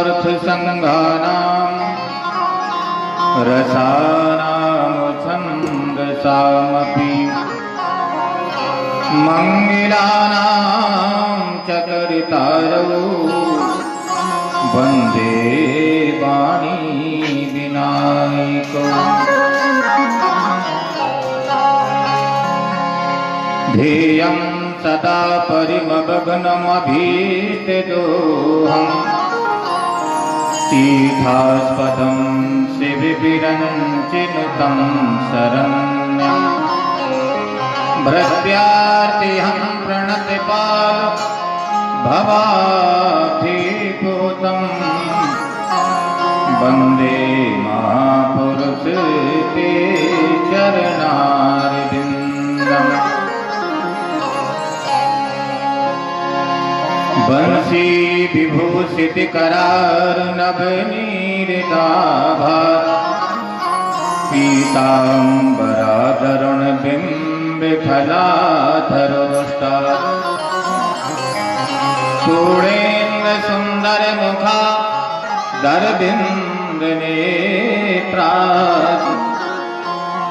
सर्वार्थ संघानां रसानां छन्दसामपि मंगलानां च कर्तारौ वन्दे वाणी विनायकौ ध्येयं सदा परिमग्नमभीष्टदोहम् तीर्थास्पदं शिवविरञ्चिनुतं शरण्यं भृत्यार्तिहं प्रणतपाल भवाब्धिभूतं वन्दे महापुरुष ते चरणारविन्दम् बंसी विभूषित करार नवनीरदाभा पीताम्बराधरुण बिंब फलाधरोष्टा पूर्णेन्द्र सुंदर मुखा दरबिंद नेत्रा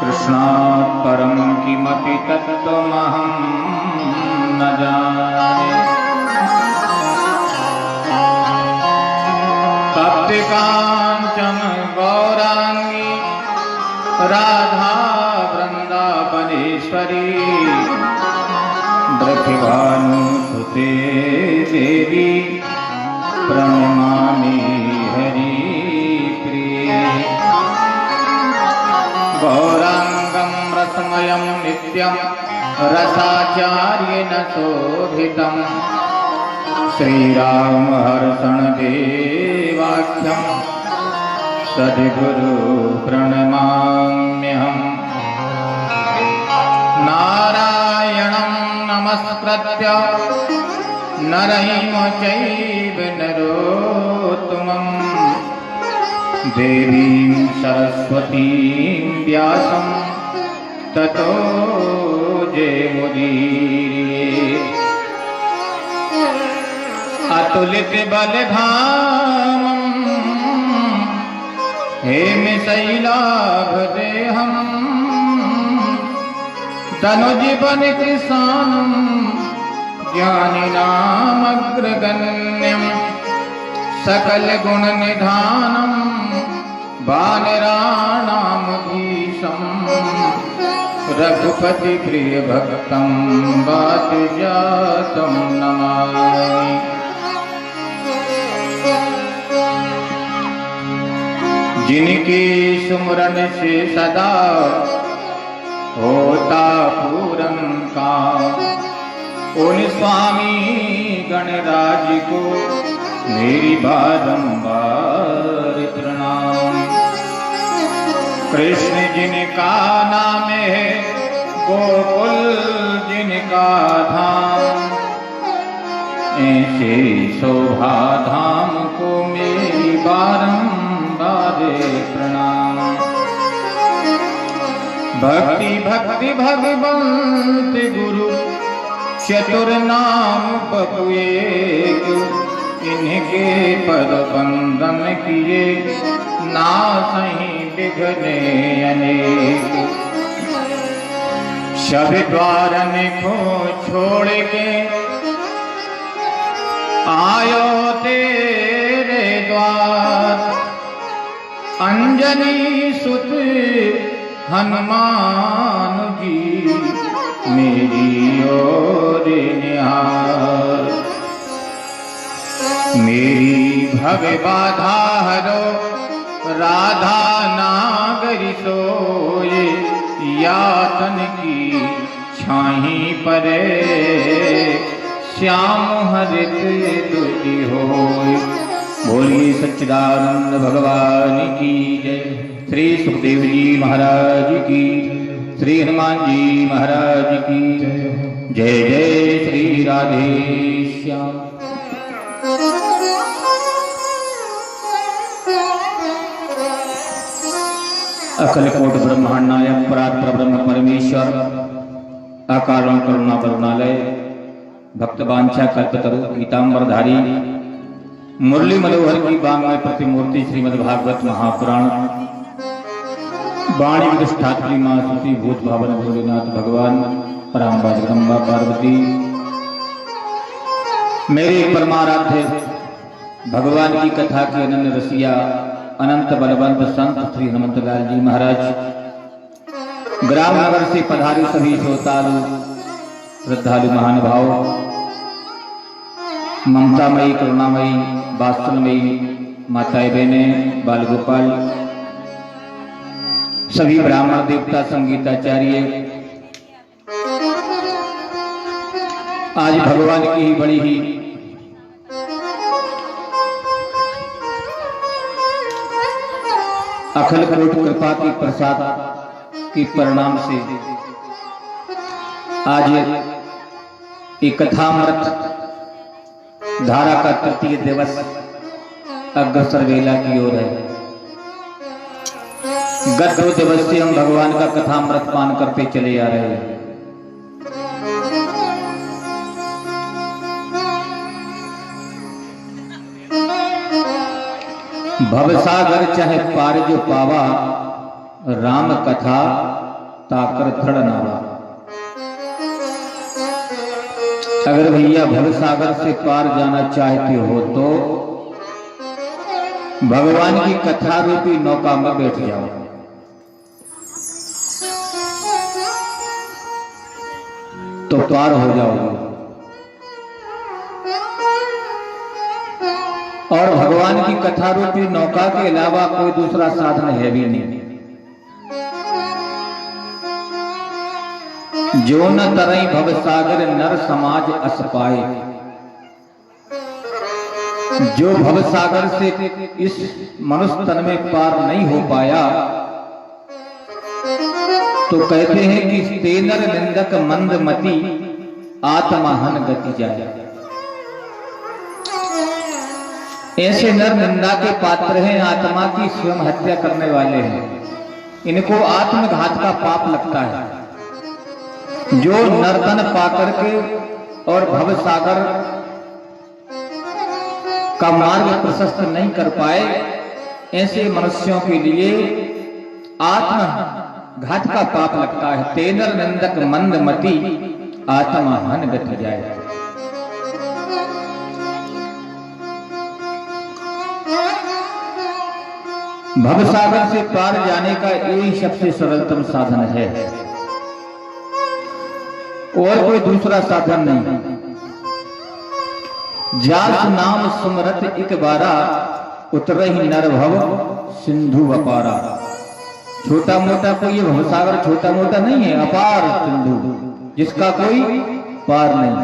कृष्णात् परं किमपि तत्त्वमहं न जाने कांचन गौरांगी राधा वृंदावनेश्वरी ब्रजभानुसुते देवी प्रणमामि हरिप्रिये गौरांगं रसमयं नित्यं रसाचार्येण शोभितं श्रीराम हर्षण देवाख्यं सद्गुरु प्रणमाम्यहम् नारायणं नमस्कृत्य नरं चैव नरोत्तमं देवीं सरस्वतीं व्यासं ततो जयमुदीरयेत् अतुलित बलधामं हेमशैलाभदेहं तनुजीवन कृशानं ज्ञानिनामग्रगण्यं सकलगुणनिधानं वानराणामधीशं रघुपति प्रियभक्तं वातजातं नमामि। जिनके सुमरन से सदा होता पूरन काम उन स्वामी गणराज को मेरी बारंबार प्रणाम। कृष्ण जिनका नाम है गोकुल जिनका धाम ऐसे शोभा धाम को मेरी बारंबार प्रणाम। भक्ति भक्ति भगवंत गुरु चतुर नाम बपुएक इनके पद बंदन किए नासहीं विघ्ने अनेक। सब द्वारन को छोड़ के आयो तेरे द्वार अंजनी सुत हनुमान जी मेरी ओर निहार। मेरी भव बाधा हरो राधा नागरी सोए यातन की छाही परे श्याम हरित तुझी होय। बोलिए सच्चिदानंद भगवान की जय। श्री सुखदेव जी महाराज की, श्री हनुमान जी महाराज की जय। जय श्री राधे श्याम। अखिलकोट ब्रह्मांड नायक परात्पर ब्रह्म परमेश्वर अकारण करुणा करुणालय भक्तवांछा कल्पतरु पीताम्बरधारी मुरली मनोहर की बांग में प्रतिमूर्ति श्रीमद्भागवत महापुराण वाणी विधिष्ठात्री मां श्रुति भूत भावन भोलेनाथ भगवान पराम्बा जगदम्बा पार्वती मेरे परमाराध्य भगवान की कथा के अनन्य रसिया अनंत बलवंत संत श्री हनुमंतलाल जी महाराज ग्राम नगर से पधारी सभी श्रोतालु श्रद्धालु महानुभाव ममतामयी करुणामयी वात्सल्यमयी माताएं बहनें बाल गोपाल सभी ब्राह्मण देवता संगीताचार्य आज भगवान की ही बड़ी ही अखिल कोट कृपा की प्रसाद की परिणाम से आज एक कथामृत धारा का तृतीय दिवस अग्रसर वेला की ओर है। गत 2 दिवस से हम भगवान का कथामृत पान करते चले आ रहे हैं। भवसागर चाहे पार जो पावा राम कथा ताकर थड़ नावा। अगर भैया भवसागर से पार जाना चाहते हो तो भगवान की कथा रूपी नौका में बैठ जाओ। तो पार हो जाओगे। और भगवान की कथा रूपी नौका के अलावा कोई दूसरा साधन है भी नहीं। जो न तरई भवसागर नर समाज अस पाए। जो भवसागर से इस मनुष्य तन में पार नहीं हो पाया तो कहते हैं कि तेनर निंदक मंद मति आत्महन गति जाए। ऐसे नर निंदा के पात्र हैं, आत्मा की स्वयं हत्या करने वाले हैं। इनको आत्मघात का पाप लगता है। जो नर्तन पाकर के और भवसागर का मार्ग प्रशस्त नहीं कर पाए ऐसे मनुष्यों के लिए आत्मघात का पाप लगता है। तेनर निंदक मंद मति आत्महन गति जाए। भवसागर से पार जाने का यही सबसे सरलतम साधन है और कोई दूसरा साधन नहीं। जास नाम सुमरत एक बारा उतरहि नर भव सिंधु अपारा। छोटा मोटा कोई ये भवसागर छोटा मोटा नहीं है, अपार सिंधु जिसका कोई पार नहीं।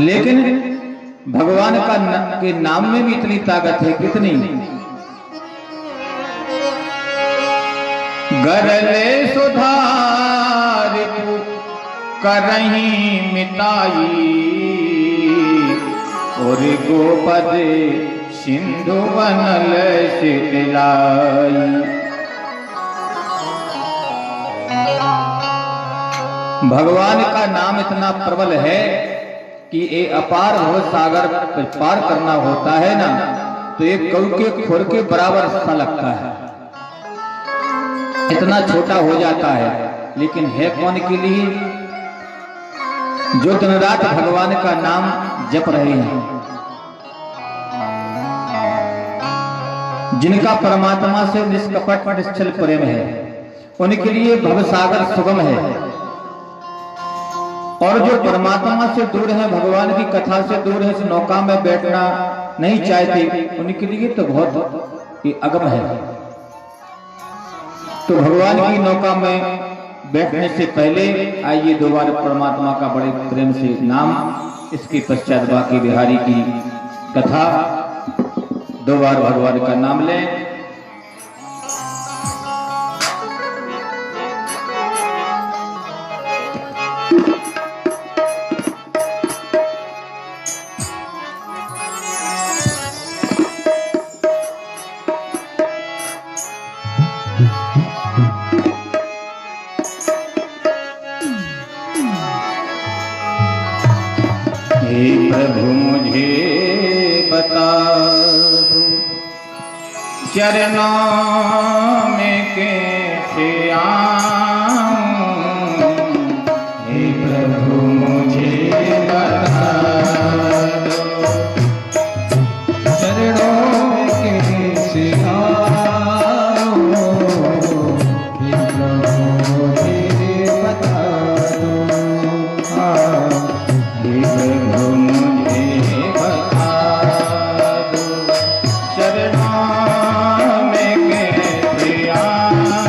लेकिन भगवान के नाम में भी इतनी ताकत है। कितनी? गरले सुधार करहीं मिताई और गोपद सिंधु बनल से दिलाई। भगवान का नाम इतना प्रबल है कि ये अपार भव सागर पार करना होता है ना तो एक कौ के खुर के बराबर सा लगता है, इतना छोटा हो जाता है। लेकिन है कौन के लिए? जो दिन रात भगवान का नाम जप रहे हैं, जिनका परमात्मा से निष्कपट निश्चल प्रेम है, उनके लिए भवसागर सुगम है। और जो परमात्मा से दूर है, भगवान की कथा से दूर है, इस नौका में बैठना नहीं चाहते, उनके लिए तो बहुत अगम है। तो भगवान की नौका में बैठने से पहले आइए 2 बार परमात्मा का बड़े प्रेम से नाम, इसके पश्चात बाकी बिहारी की कथा। 2 बार भगवान का नाम लें। हे प्रभु मुझे चरणों में कैसे आऊं, हे प्रभु मुझे बता दो। चरणों में कैसे आऊं, हे प्रभु मुझे बता दो। हे प्रभु मुझे बता दो। चरणों में कैसे आऊं,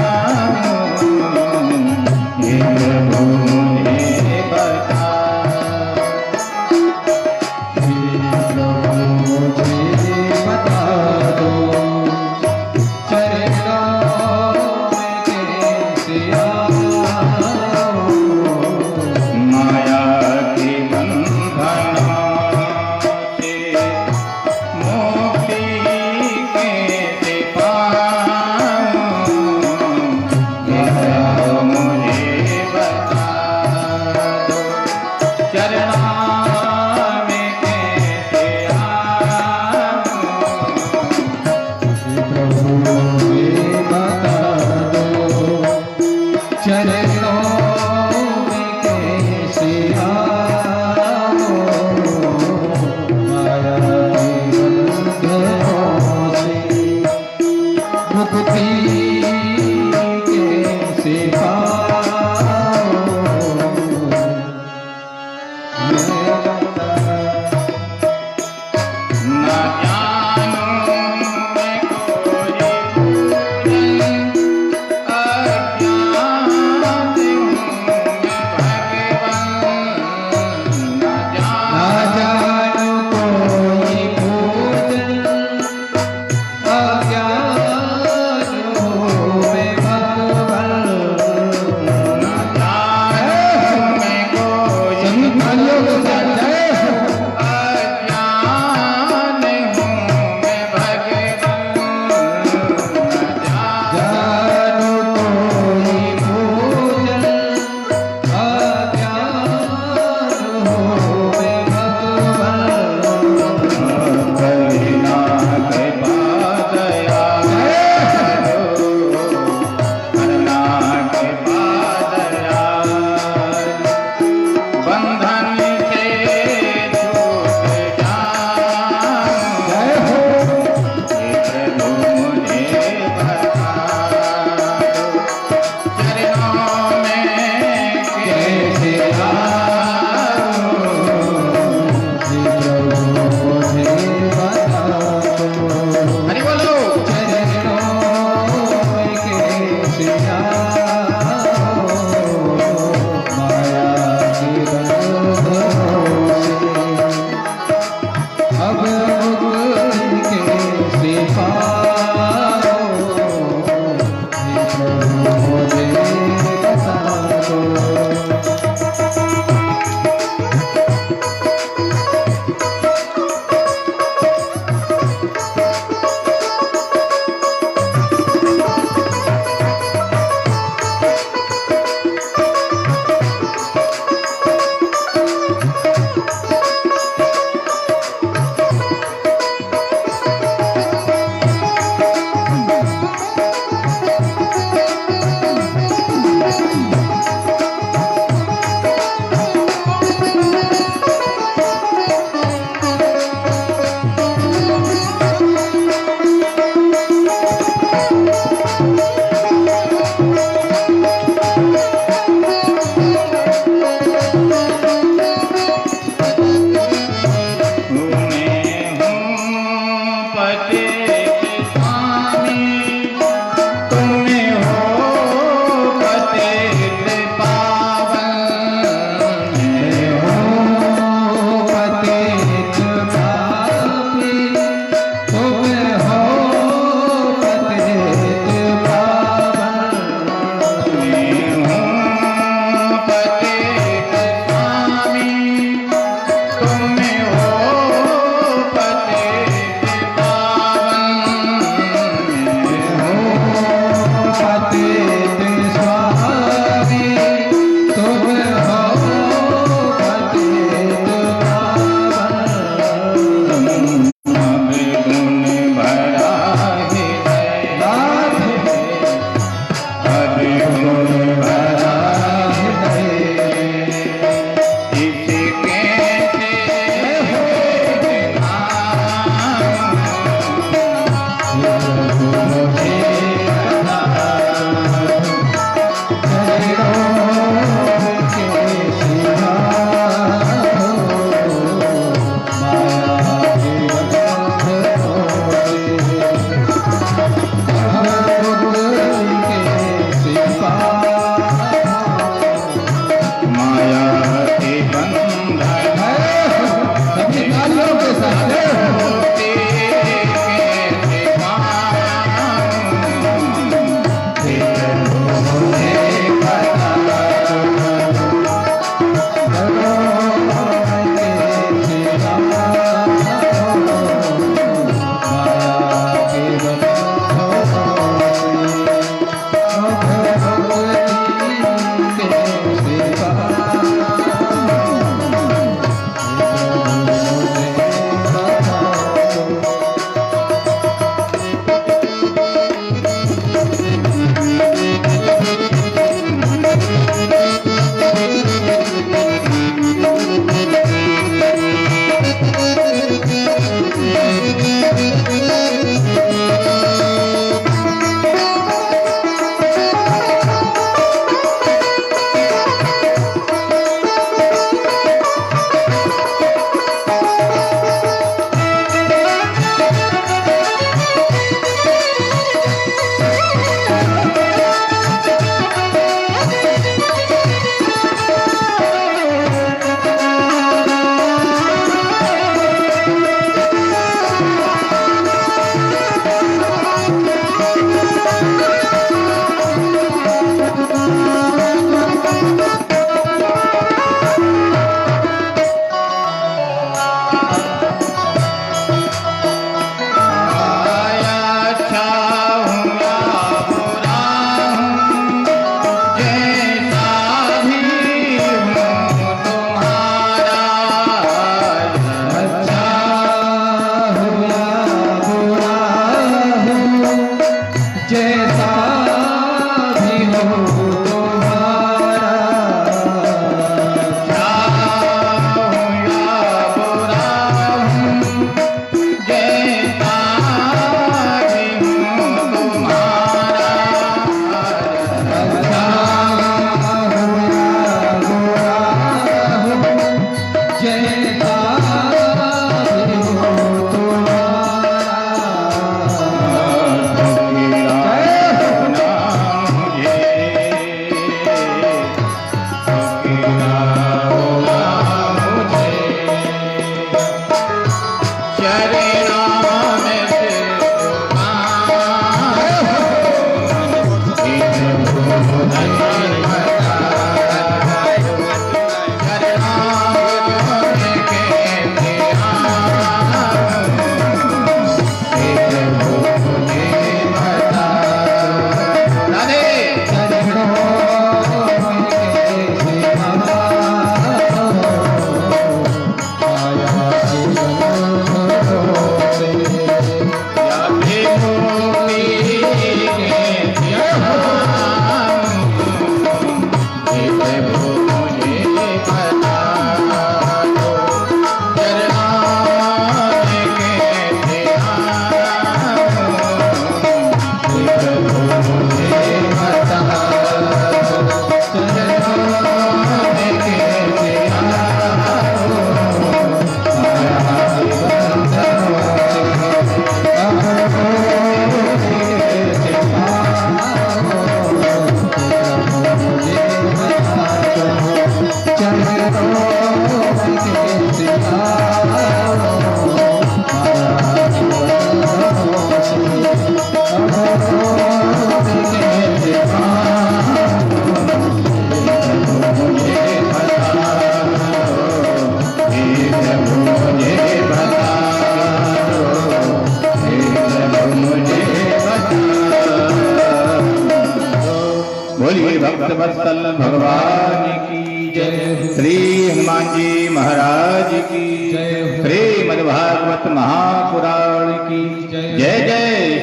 भक्त वत्सल भगवान की जय। श्री हनुमान जी महाराज की जय। श्री मद्भागवत महापुराण की जय। जय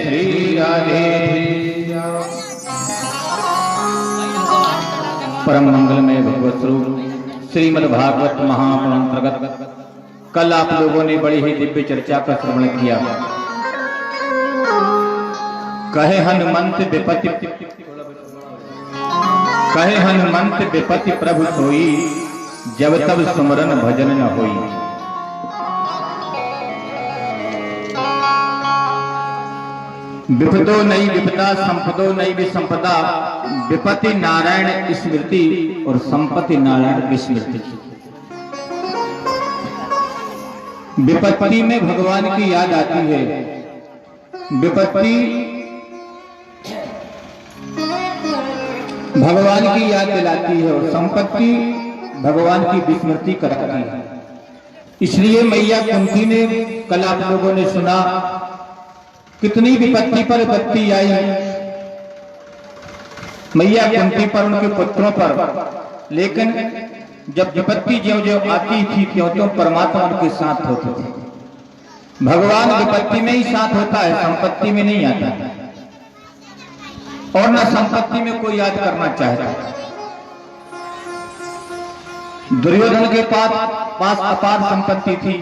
श्री राधे। परम मंगलमय भगवत स्वरूप श्रीमद्भागवत महापुराण अंतर्गत कल आप लोगों ने बड़ी ही दिव्य चर्चा का श्रवण किया। कहे हनुमंत विपत्ति प्रभु सोई, जब तब सुमरन भजन न होई। विपदो नई विपदा, संपदो नई विसंपदा, विपत्ति नारायण स्मृति और संपत्ति नारायण विस्मृति। विपत्ति में भगवान की याद आती है, विपत्ति भगवान की याद दिलाती है और संपत्ति भगवान की विस्मृति कराती है। इसलिए मैया कुंती ने, कल आप लोगों ने सुना, कितनी विपत्ति पर विपत्ति आई मैया कुंती पर, उनके पुत्रों पर, लेकिन जब विपत्ति ज्यों ज्यों आती थी त्यों त्यों परमात्मा उनके साथ होते थे। भगवान विपत्ति में ही साथ होता है, संपत्ति में नहीं आता और न संपत्ति में कोई याद करना चाहता। दुर्योधन के पास अपार संपत्ति थी,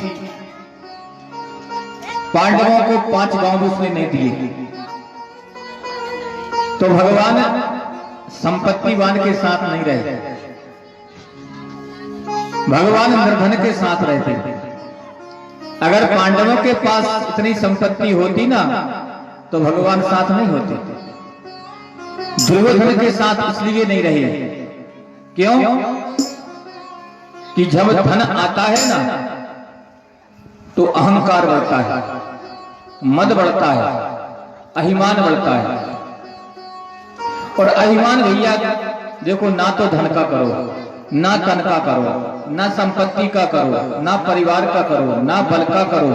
पांडवों को 5 गांव भी उसने नहीं दिए। तो भगवान संपत्तिवान के साथ नहीं रहे, भगवान निर्धन के साथ रहते। अगर पांडवों के पास इतनी संपत्ति होती ना तो भगवान साथ नहीं होते। दुर्योधन के साथ इसलिए नहीं रहे, क्यों? कि जब धन आता है ना तो अहंकार बढ़ता है, मद बढ़ता है, अभिमान बढ़ता है। और अभिमान भैया देखो, ना तो धन का करो, ना तन का करो, ना संपत्ति का करो, ना परिवार का करो, ना बल का करो,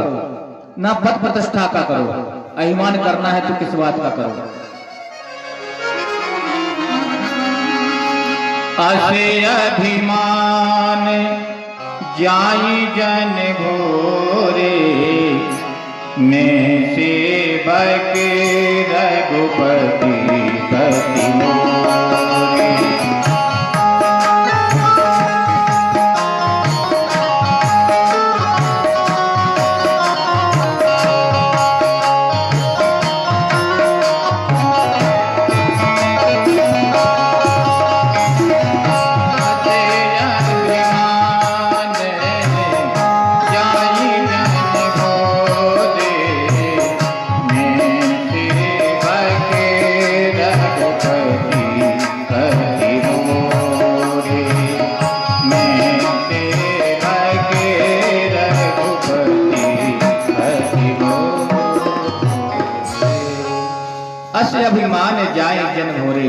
ना पद प्रतिष्ठा का करो। अभिमान करना है तो किस बात का करो? असे अभिमान जाई जन घोरे, मैं सेवक रघुपति पति मोरे। अभिमान जाए जन भोरे।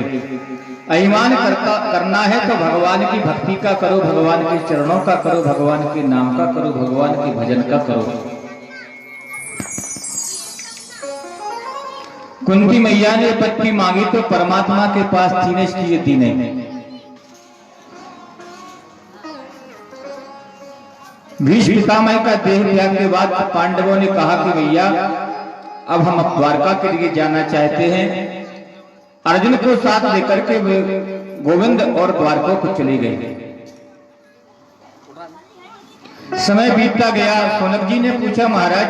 अभिमान करना है तो भगवान की भक्ति का करो, भगवान के चरणों का करो, भगवान के नाम का करो, भगवान के भजन का करो। कुंती मैया ने पत्नी मांगी तो परमात्मा के पास थी नहीं, इसलिए दी नहीं। भीष्म पितामह का देह त्याग के बाद पांडवों ने कहा कि भैया अब हम द्वारका के लिए जाना चाहते हैं। अर्जुन को साथ लेकर के वे गोविंद और द्वारका को चले गए। समय बीतता गया। सोनक जी ने पूछा महाराज,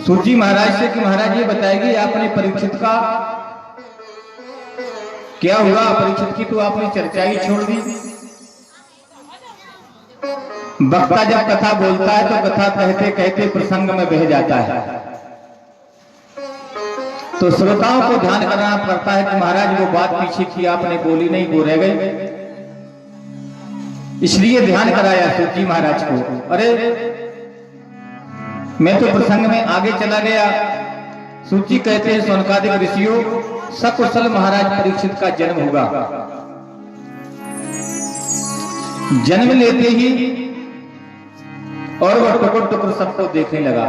सूजी महाराज से कि महाराज ये बताएगी आपने परीक्षित का क्या हुआ? परीक्षित की तो आपने चर्चा ही छोड़ दी। वक्ता जब कथा बोलता है तो कथा कहते कहते प्रसंग में बह जाता है, तो श्रोताओं को ध्यान करना पड़ता है कि महाराज वो बात पीछे की आपने बोली नहीं, वो रह गई। इसलिए ध्यान कराया सूजी महाराज को। अरे मैं तो प्रसंग में आगे चला गया। सूची कहते हैं सौनकादिक ऋषियों, सकुशल महाराज परीक्षित का जन्म होगा। जन्म लेते ही और वह टुकुर टुकुर सबको देखने लगा।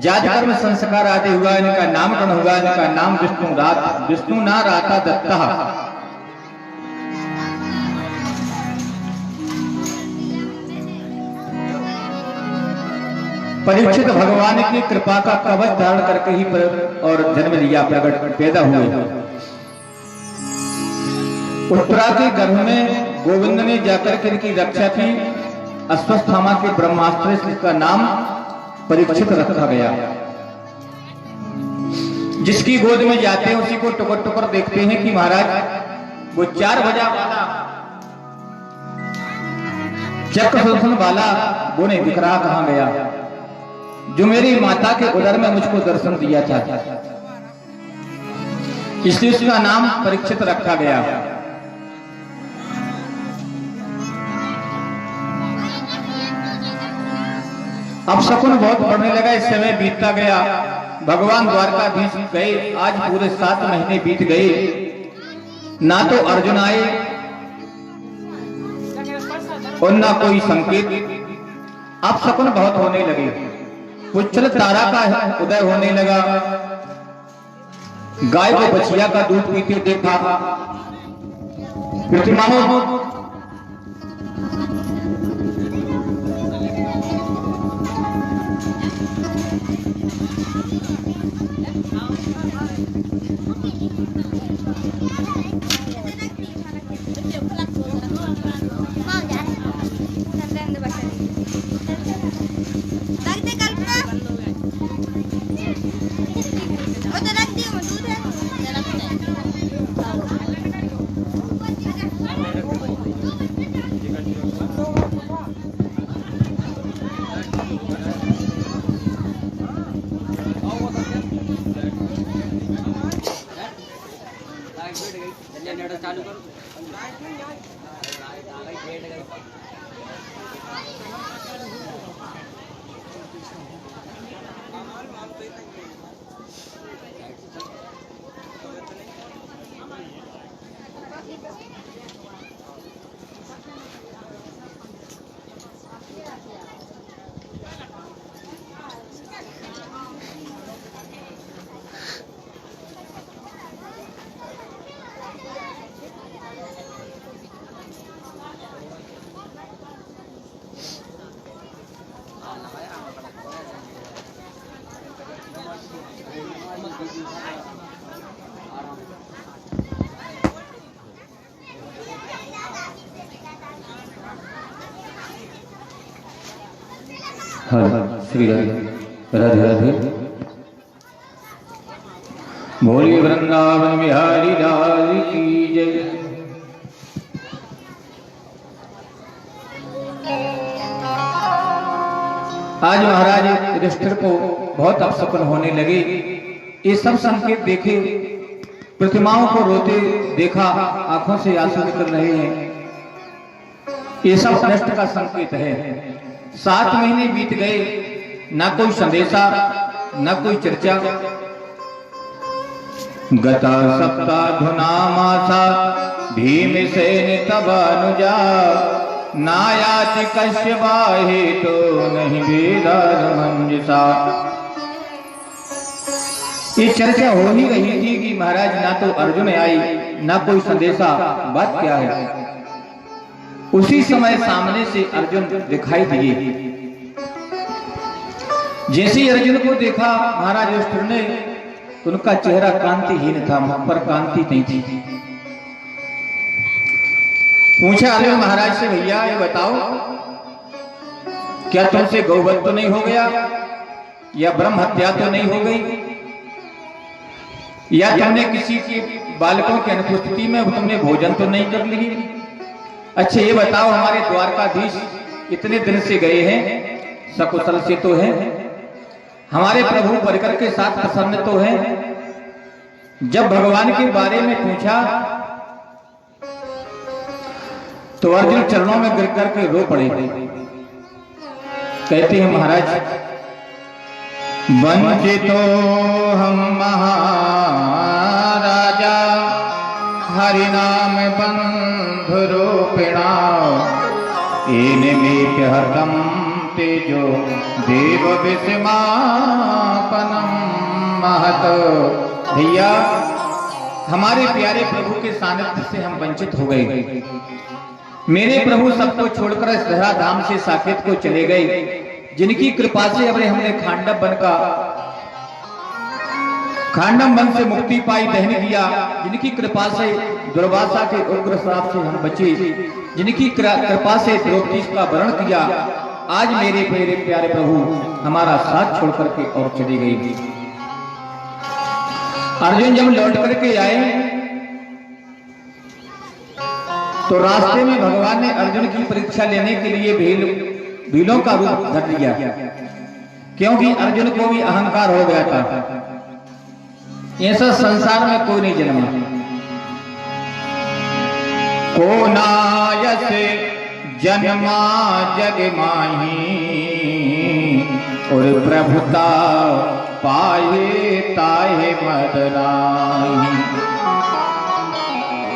जात कर्म संस्कार आदि हुआ, इनका नामकरण हुआ, इनका नाम विष्णु ना राता दत्ता। परीक्षित भगवान की कृपा का कवच धारण करके ही और जन्म लिया, प्रकट पैदा हुए। उत्तरा के गर्भ में गोविंद ने जाकर के इनकी रक्षा की। अश्वत्थामा के ब्रह्मास्त्र से इसका नाम परीक्षित रखा गया। जिसकी गोद में जाते हैं उसी को टुकर टुकर देखते हैं कि महाराज वो 4 बजा वाला चक्र सुदर्शन वाला वो नहीं दिख रहा, कहां गया, जो मेरी माता के उदर में मुझको दर्शन दिया था। इसलिए उसका नाम परीक्षित रखा गया। अब शकुन बहुत बढ़ने लगा, इस समय बीतता गया। भगवान द्वारकाधीश गए, आज पूरे 7 महीने बीत गए, ना तो अर्जुन आए और ना कोई संकेत। अब शकुन बहुत होने लगे। पुच्छल तारा का उदय होने लगा। गाय को बछिया का दूध पीते देखा। प्रतिमाओं चालू करो। श्री राधे राधे। बोलिए वृंदावन बिहारी लाल की जय। आज महाराज युधिष्ठिर को बहुत अपशकुन होने लगे। ये सब संकेत देखे, प्रतिमाओं को रोते देखा, आंखों से आंसू निकल रहे हैं। ये सब नष्ट का संकेत है। 7 महीने बीत गए, न कोई संदेशा, न कोई चर्चा। गता सप्ताधुनामासा भीमसेन तब अनुजा, नायाति कश्यपाहि तो नहीं वेदार मंजसा। ये चर्चा हो ही रही थी कि महाराज ना तो अर्जुन आई, ना कोई संदेशा, बात क्या है। उसी समय सामने से अर्जुन दिखाई दिए। जैसे अर्जुन को देखा महाराज युधिष्ठिर ने, उनका चेहरा कांतिहीन था, मुख पर कांति नहीं थी। पूछा अर्जुन महाराज से, भैया ये बताओ, क्या तुमसे गौवध तो नहीं हो गया, या ब्रह्म हत्या तो नहीं हो गई, या तुमने किसी के बालकों की अनुपस्थिति में तुमने भोजन तो नहीं कर ली। अच्छा ये बताओ, हमारे द्वारकाधीश इतने दिन से गए हैं, सकुशल से तो है, हमारे प्रभु परिकर के साथ प्रसन्न तो है। जब भगवान के बारे में पूछा तो अर्जुन चरणों में गिर करके रो पड़े। कहते हैं महाराज, वंचितो हम महाराजा हरिनाम बंधु रूपिणा, इन में हरदम तेजो देव विस्मापनम महत। भैया, हमारे प्यारे प्रभु के सानिध्य से हम वंचित हो गए। मेरे प्रभु सबको छोड़कर इस धरा धाम से साकेत को चले गए, जिनकी कृपा से हमने खांडव वन से मुक्ति पाई, दहन किया, जिनकी कृपा से दुर्वासा के उग्र श्राप से हम बचे, जिनकी कृपा से द्रौपदी का वरण किया। आज मेरे प्यारे प्रभु हमारा साथ छोड़ करके और चले गए। अर्जुन जब लौट करके आए तो रास्ते में भगवान ने अर्जुन की परीक्षा लेने के लिए भीलों का रूप धर लिया, क्योंकि अर्जुन को भी अहंकार हो गया था। ऐसा संसार में कोई नहीं जन्मा। को नायस जन्मा जग माही, और प्रभुता पाए ताहे मद नाही।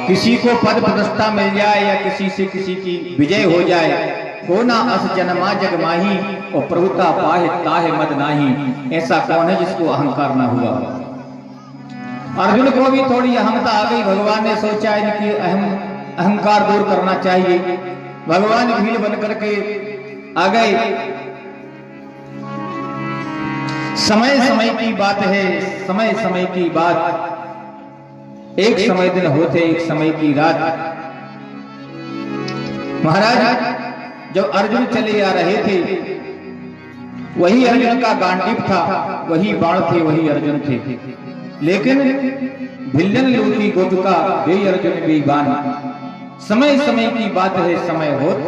किसी को पद प्रतिष्ठा मिल जाए या किसी से किसी की विजय हो जाए, को ना अस जन्मा जग माही, और प्रभुता पाए ताहे मद नाही। ऐसा कौन है जिसको अहंकार ना हुआ? अर्जुन को भी थोड़ी अहमता आ गई। भगवान ने सोचा इनकी अहंकार दूर करना चाहिए। भगवान भील बन करके आ गए। समय समय की बात है, समय समय की बात। एक समय दिन होते, एक समय की रात। महाराज जब अर्जुन चले आ रहे थे, वही अर्जुन का गांडीव था, वही बाण थे, वही अर्जुन थे। लेकिन भिल्लन लूटी गोपिका वे अर्जुन बेईमान। समय समय की बात है, समय होत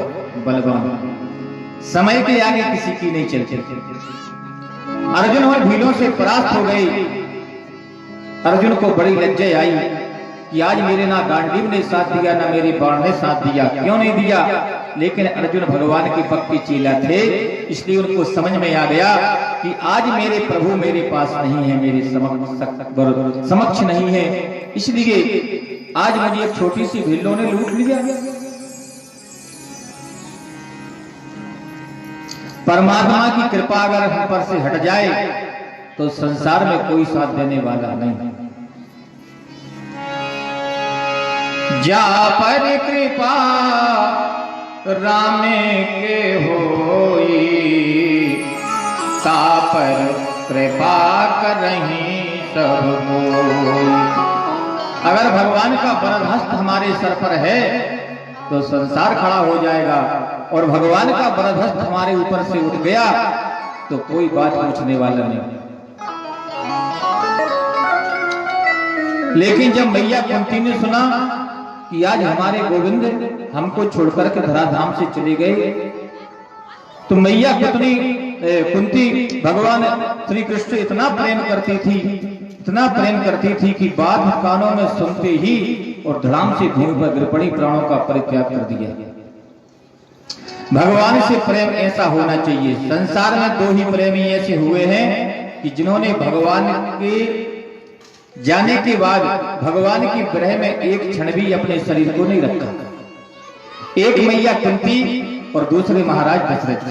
बलवान। समय के आगे किसी की नहीं चलती। अर्जुन और भीलों से परास्त हो गए। अर्जुन को बड़ी लज्जा आई कि आज मेरे ना गांडीव ने साथ दिया, ना मेरी बाण ने साथ दिया। क्यों नहीं दिया? लेकिन अर्जुन भगवान के पक्के चेला थे, इसलिए उनको समझ में आ गया कि आज मेरे प्रभु मेरे पास नहीं है, मेरे समक्ष नहीं है, इसलिए आज मुझे एक छोटी सी भीलों ने लूट लिया। परमात्मा की कृपा अगर हम पर से हट जाए तो संसार में कोई साथ देने वाला नहीं। जा पर कृपा राम के होई, ता पर कृपा करहीं सब कोई। अगर भगवान का वरदहस्त हमारे सर पर है तो संसार खड़ा हो जाएगा, और भगवान का वरदहस्त हमारे ऊपर से उठ गया तो कोई बात पूछने वाला नहीं। लेकिन जब मैया कुंती ने सुना कि आज हमारे गोविंद हमको छोड़कर के धराधाम से चले गए, तो मैया कुंती भगवान श्री कृष्ण इतना प्रेम करती थी कि बात कानों में सुनते ही और धड़ाम से भूमि पर गिर पड़ी, प्राणों का परित्याग कर दिया। भगवान से प्रेम ऐसा होना चाहिए। संसार में दो ही प्रेमी ऐसे हुए हैं कि जिन्होंने भगवान के जाने के बाद भगवान की विरह में एक क्षण भी अपने शरीर को नहीं रखा। एक मैया कुंती और दूसरे महाराज दशरथ।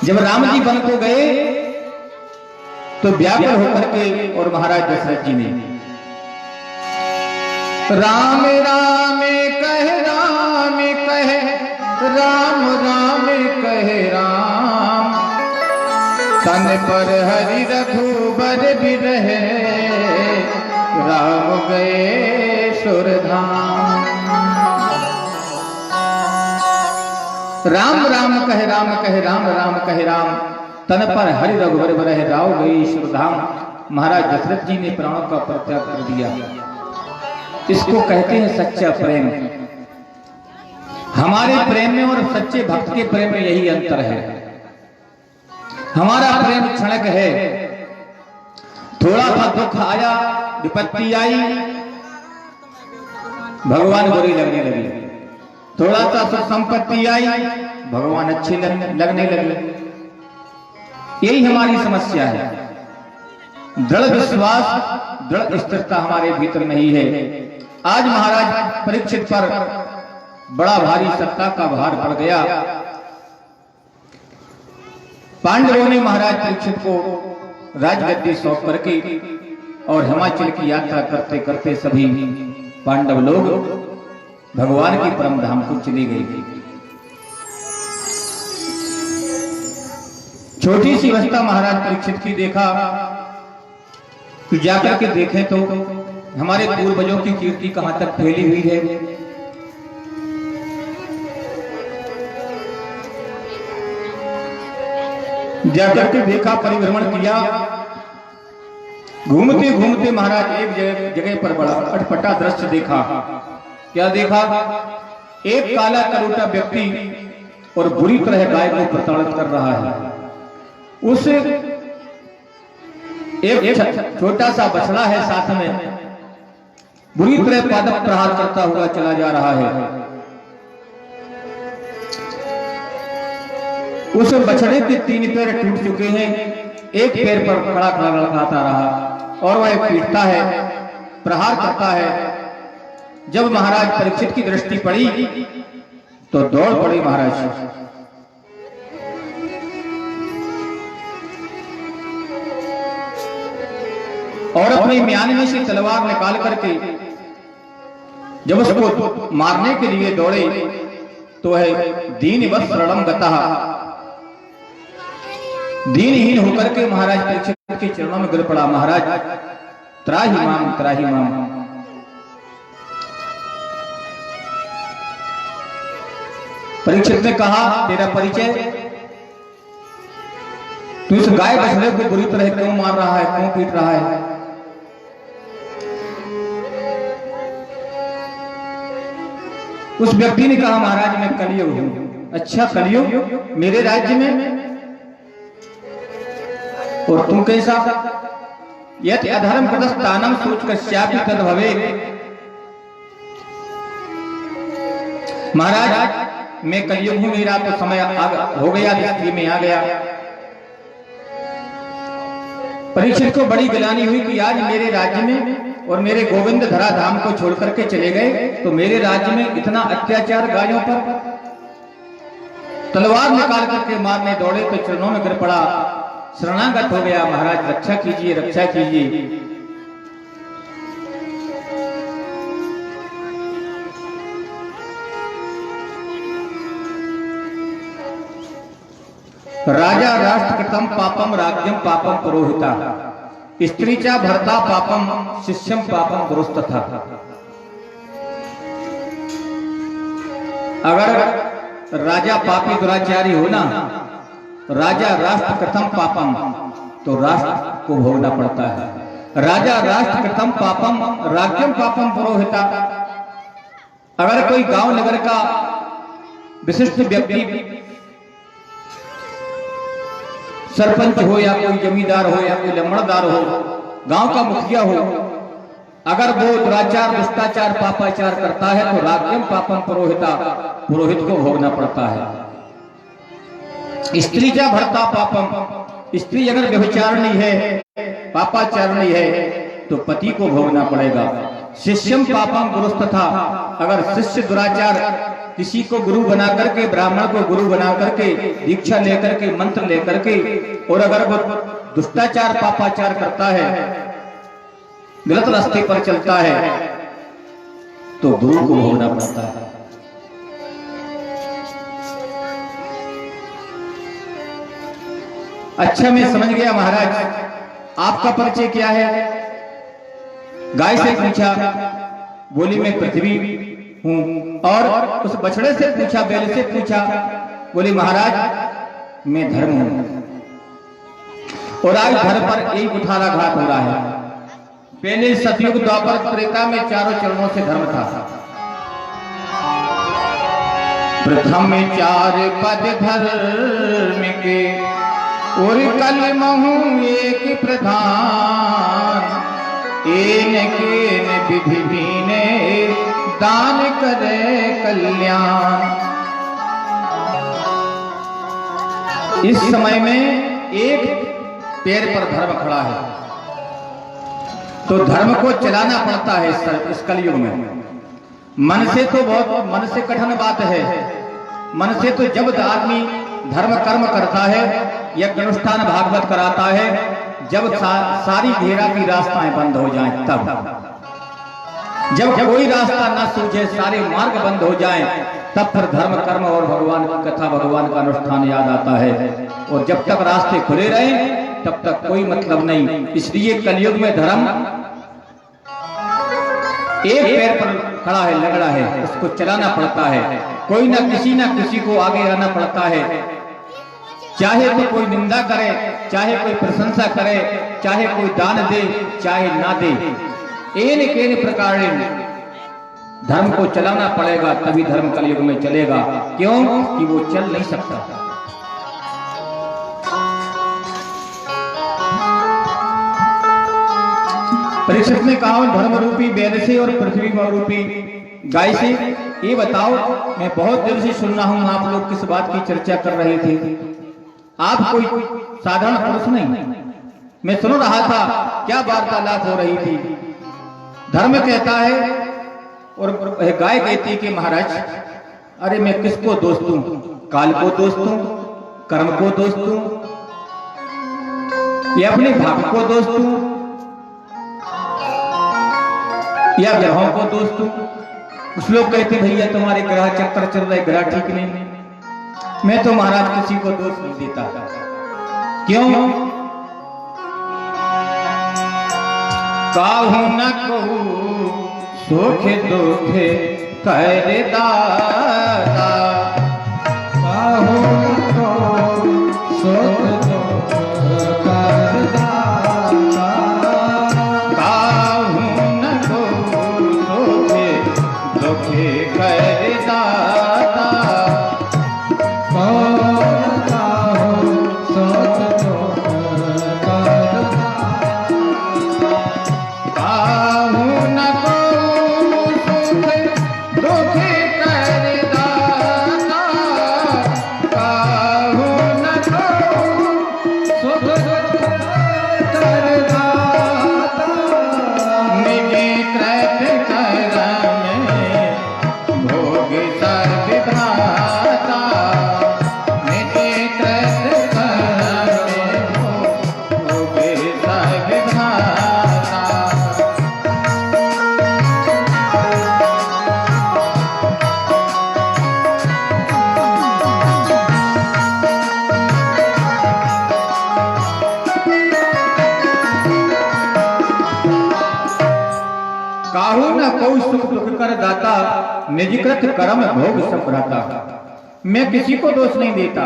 जब राम जी वन को गए तो व्याकुल होकर के और महाराज दशरथ जी ने राम राम कहे राम कहे राम राम कहे राम, तन पर हरि रघुबर बिरह राम गए सुरधाम। राम राम कहे राम कहे राम राम कहे राम, तन पर हरि रघुबर बिरह राम गए सुरधाम। महाराज दशरथ जी ने प्राणों का परित्याग कर दिया। इसको कहते हैं सच्चा प्रेम। हमारे प्रेम में और सच्चे भक्त के प्रेम में यही अंतर है। हमारा प्रेम क्षणिक है। थोड़ा सा दुख आया, विपत्ति आई, भगवान बुरी लगने लगी। थोड़ा सा सुख संपत्ति आई, भगवान अच्छे लगने लगे। यही हमारी समस्या है। दृढ़ विश्वास, दृढ़ स्थिरता हमारे भीतर नहीं है। आज महाराज परीक्षित पर बड़ा भारी सत्ता का भार पड़ गया। पांडवों ने महाराज परीक्षित को राजगद्दी सौंप करके और हिमाचल की यात्रा करते करते सभी पांडव लोग भगवान की परम धाम को चले गए। छोटी सी अवस्था महाराज परीक्षित की देखा कि जाकर के देखें तो हमारे पूर्वजों की कीर्ति कहां तक फैली हुई है। जाकर के देखा, परिभ्रमण किया, घूमते घूमते महाराज एक जगह पर बड़ा अटपटा दृश्य देखा। क्या देखा? एक काला कलूटा व्यक्ति और बुरी तरह गाय को प्रताड़ित कर रहा है। उस एक छोटा सा बछड़ा है साथ में, बुरी तरह पादप प्रहार करता हुआ चला जा रहा है। उस बछड़े के 3 पैर टूट चुके हैं, एक पैर पर खड़ा खड़ा लड़काता रहा और वह पीटता है, प्रहार करता है। जब महाराज परीक्षित की दृष्टि पड़ी तो दौड़ पड़े महाराज, और अपनी म्यान में से तलवार निकाल करके जब उसको मारने के लिए दौड़े तो है दीनवत् शरणं गतः, दीनहीन होकर के महाराज परीक्षित के चरणों में गिर पड़ा। महाराज त्राहि माम, त्राहि माम। परीक्षित ने कहा, तेरा परिचय? तू इस गाय बछड़े को बुरी तरह क्यों मार रहा है, क्यों पीट रहा है? उस व्यक्ति ने कहा, महाराज मैं कलयुग हूं। अच्छा, कलयुग मेरे राज्य में? और तू कैसा? यत् अधर्म कृतस्तानम सूचकस्यापि तद् भवेत्। महाराज मैं कलयुग हूं, मेरा तो समय हो गया, स्थिति में आ गया। परीक्षित को बड़ी गिलानी हुई कि आज मेरे राज्य में और मेरे गोविंद धरा धाम को छोड़ करके चले गए, तो मेरे राज्य में इतना अत्याचार गायों पर। तलवार निकाल करके मारने दौड़े तो चरणों में गिर पड़ा, शरणागत हो गया। महाराज रक्षा कीजिए, रक्षा कीजिए। राजा राष्ट्रकृतम पापम राज्यम पापम पुरोहिता, स्त्रीचा भर्ता पापम शिष्यम पापम गुरुस्तथा। अगर राजा पापी दुराचारी हो ना, राजा राष्ट्रकृतम पापम, तो राष्ट्र को भोगना पड़ता है। राजा राष्ट्रकृतम पापम राज्यम पापम पुरोहिता। अगर कोई गांव नगर का विशिष्ट व्यक्ति, सरपंच हो या कोई जमींदार हो या कोई लम्बड़दार हो, गांव का मुखिया हो, अगर वो दुराचार भ्रष्टाचार पापाचार करता है तो राज्यम पापम पुरोहिता, पुरोहित को भोगना पड़ता है। स्त्री जा भरता पापम, स्त्री अगर व्यभिचारिणी है, पापाचारिणी है, तो पति को भोगना पड़ेगा। शिष्यम पापम गुरुस्तथा, अगर शिष्य दुराचार किसी को गुरु बना करके, ब्राह्मण को गुरु बना करके, दीक्षा लेकर के, मंत्र लेकर के, और अगर वो दुष्टाचार पापाचार करता है, गलत रास्ते पर चलता है, तो गुरु को भोगना पड़ता है। अच्छा, मैं समझ गया महाराज, आपका परिचय क्या है? गाय से पूछा, बोली मैं पृथ्वी हूं। और उस बछड़े से पूछा, बैल से पूछा, बोली महाराज मैं धर्म हूं। और आज धर्म पर एक कुठाराघात हो रहा है। पहले सतयुग द्वापर त्रेता में चारों चरणों से धर्म था। प्रथम 4 पद धर्म के, और कल महू एक प्रधान, एन केन विधि भीने दान करे कल्याण। इस समय में एक पैर पर धर्म खड़ा है, तो धर्म को चलाना पड़ता है इस कलयुग में। मन से तो बहुत, मन से कठिन बात है। मन से तो जब आदमी धर्म कर्म करता है यज्ञ अनुष्ठान भागवत कराता है जब सारी घेरा की रास्ताएं बंद हो जाएं, तब जब कोई रास्ता न सूझे, सारे मार्ग बंद हो जाएं, तब फिर धर्म कर्म और भगवान की कथा, भगवान का अनुष्ठान याद आता है। और जब तक रास्ते खुले रहे तब तक कोई मतलब नहीं। इसलिए कलयुग में धर्म एक पैर पर खड़ा है, लगड़ा है, उसको चलाना पड़ता है। कोई ना किसी को आगे आना पड़ता है, चाहे तो कोई निंदा करे, चाहे कोई प्रशंसा करे, चाहे कोई दान दे, चाहे ना दे, इन प्रकार धर्म को चलाना पड़ेगा, तभी धर्म कलयुग में चलेगा। क्यों कि वो चल नहीं सकता। परीक्षित ने कहा धर्म रूपी बैल से और पृथ्वी रूपी गाय से ये बताओ, मैं बहुत देर से सुन रहा हूं आप लोग किस बात की चर्चा कर रहे थे। आप कोई साधारण पुरुष नहीं, मैं सुन रहा था क्या वार्तालाप हो रही थी। धर्म कहता है और गाय कहती है कि महाराज अरे मैं किसको दोष दूं, काल को दोष दूं, कर्म को दोष दूं, या अपने भाग्य को दोष दूं, या ग्रहों को दोष दूं। कुछ लोग कहते भैया तुम्हारे ग्रह चक्कर चल रहे, ग्रह ठीक नहीं। मैं तो महाराज किसी को दोष नहीं देता। क्यों? काहू न कहू सुख दुख कर दाता, काहू न कहू सुख दुख कर दाता, काहू न कहू सुख दुख कर दाता, काहू सुख दुख कर दाता, निजकृत कर्म भोग संभ्राता। मैं किसी को दोष नहीं देता।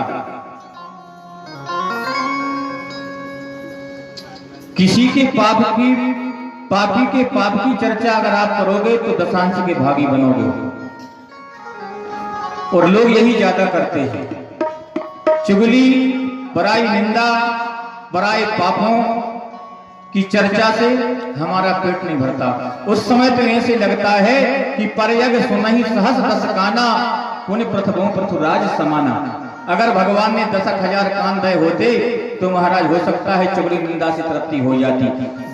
किसी के पापी के पाप की चर्चा अगर आप करोगे तो दशांश के भागी बनोगे, और लोग यही ज्यादा करते हैं। चुगली, बुराई, निंदा, बुराई पापों की चर्चा से हमारा पेट नहीं भरता। उस समय तो ऐसे लगता है कि परयग सुनहि सहस दस काना, पुण्य प्रथमों पृथुराज समाना। अगर भगवान ने 10,000 कान दे होते तो महाराज हो सकता है चुगली निंदा से तृप्ति हो जाती।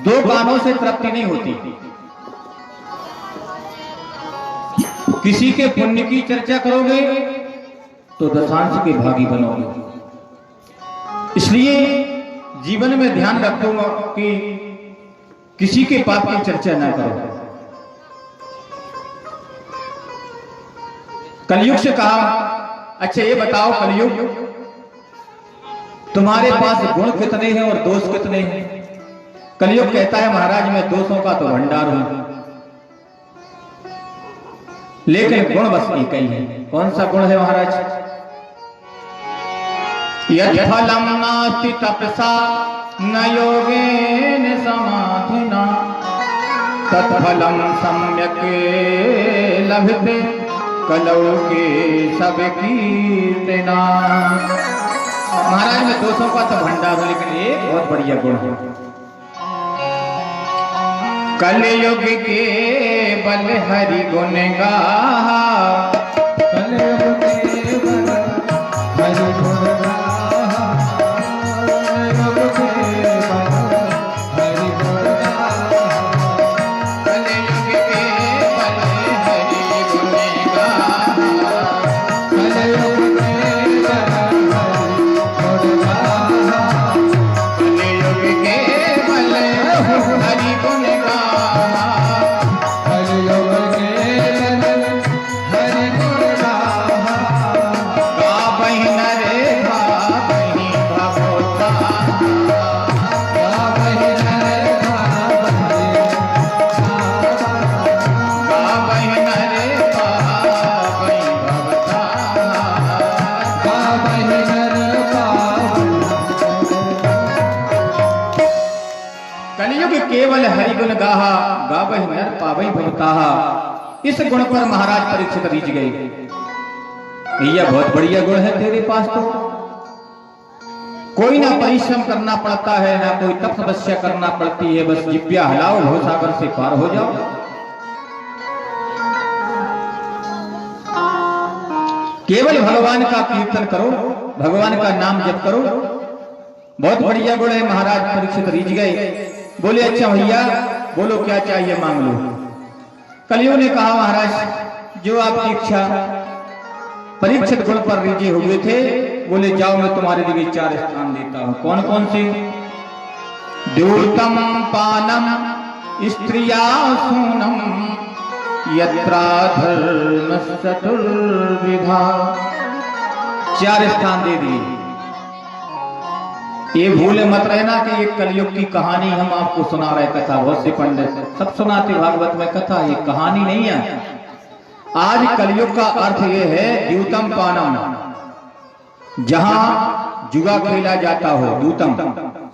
2 कानों से तृप्ति नहीं होती। किसी के पुण्य की चर्चा करोगे तो दशांश के भागी बनोगे। इसलिए जीवन में ध्यान रखो कि किसी के पाप की चर्चा ना करो। कलयुग से कहा, अच्छा ये बताओ कलयुग तुम्हारे पास गुण कितने हैं और दोष कितने हैं? कलयुग कहता है महाराज मैं दोषों का तो भंडार हूं, लेकिन गुण बस एक ही है। कौन सा गुण है महाराज? यत्फलं नास्ति तपसा न योगेन समाधिना, तत्फलं सम्यक् लभते कलौ के सब कीर्तना। महाराज में दोषों का तो भंडार हूं, लेकिन एक बहुत बढ़िया गुण है। कलयुग के बल हरि गुण गाहा, कलयुग के बल हरि गुण गाहा, कलयुग के बल हरि गुण गाहा, कलयुग के बल हरि गुण गाहा, कलयुग के बल हरि गुण गाहा। केवल हरि गुण गाहा, गावहि नर पावहि भवताहा। इस गुण पर महाराज परीक्षित रीझ गए। भैया बहुत बढ़िया गुण है तेरे पास, तो कोई ना परिश्रम करना पड़ता है, ना कोई तप तपस्या करना पड़ती है, बस जिब्या हलाओ, भवसागर से पार हो जाओ। केवल भगवान का कीर्तन करो, भगवान का नाम जप करो, बहुत बढ़िया गुण है। महाराज परीक्षित रीझ गए, बोले अच्छा भैया बोलो क्या चाहिए मांग लो। कलियुग ने कहा महाराज जो आपकी इच्छा। परीक्षित गुण पर रीझे हुए थे, बोले जाओ मैं तुम्हारे लिए 4 स्थान देता हूं। कौन कौन से? द्यूतम पानम स्त्रिया सूनम यत्रा धर्म चतुर्विधा। 4 स्थान दे दिए। ये भूले मत रहना कि ये कलयुग की कहानी हम आपको सुना रहे। कथा बहुत से पंडित सब सुनाते भागवत में कथा, ये कहानी नहीं है। आज कलयुग का अर्थ ये है द्यूतम पानम, जहां जुआ खेला जाता हो, द्यूतम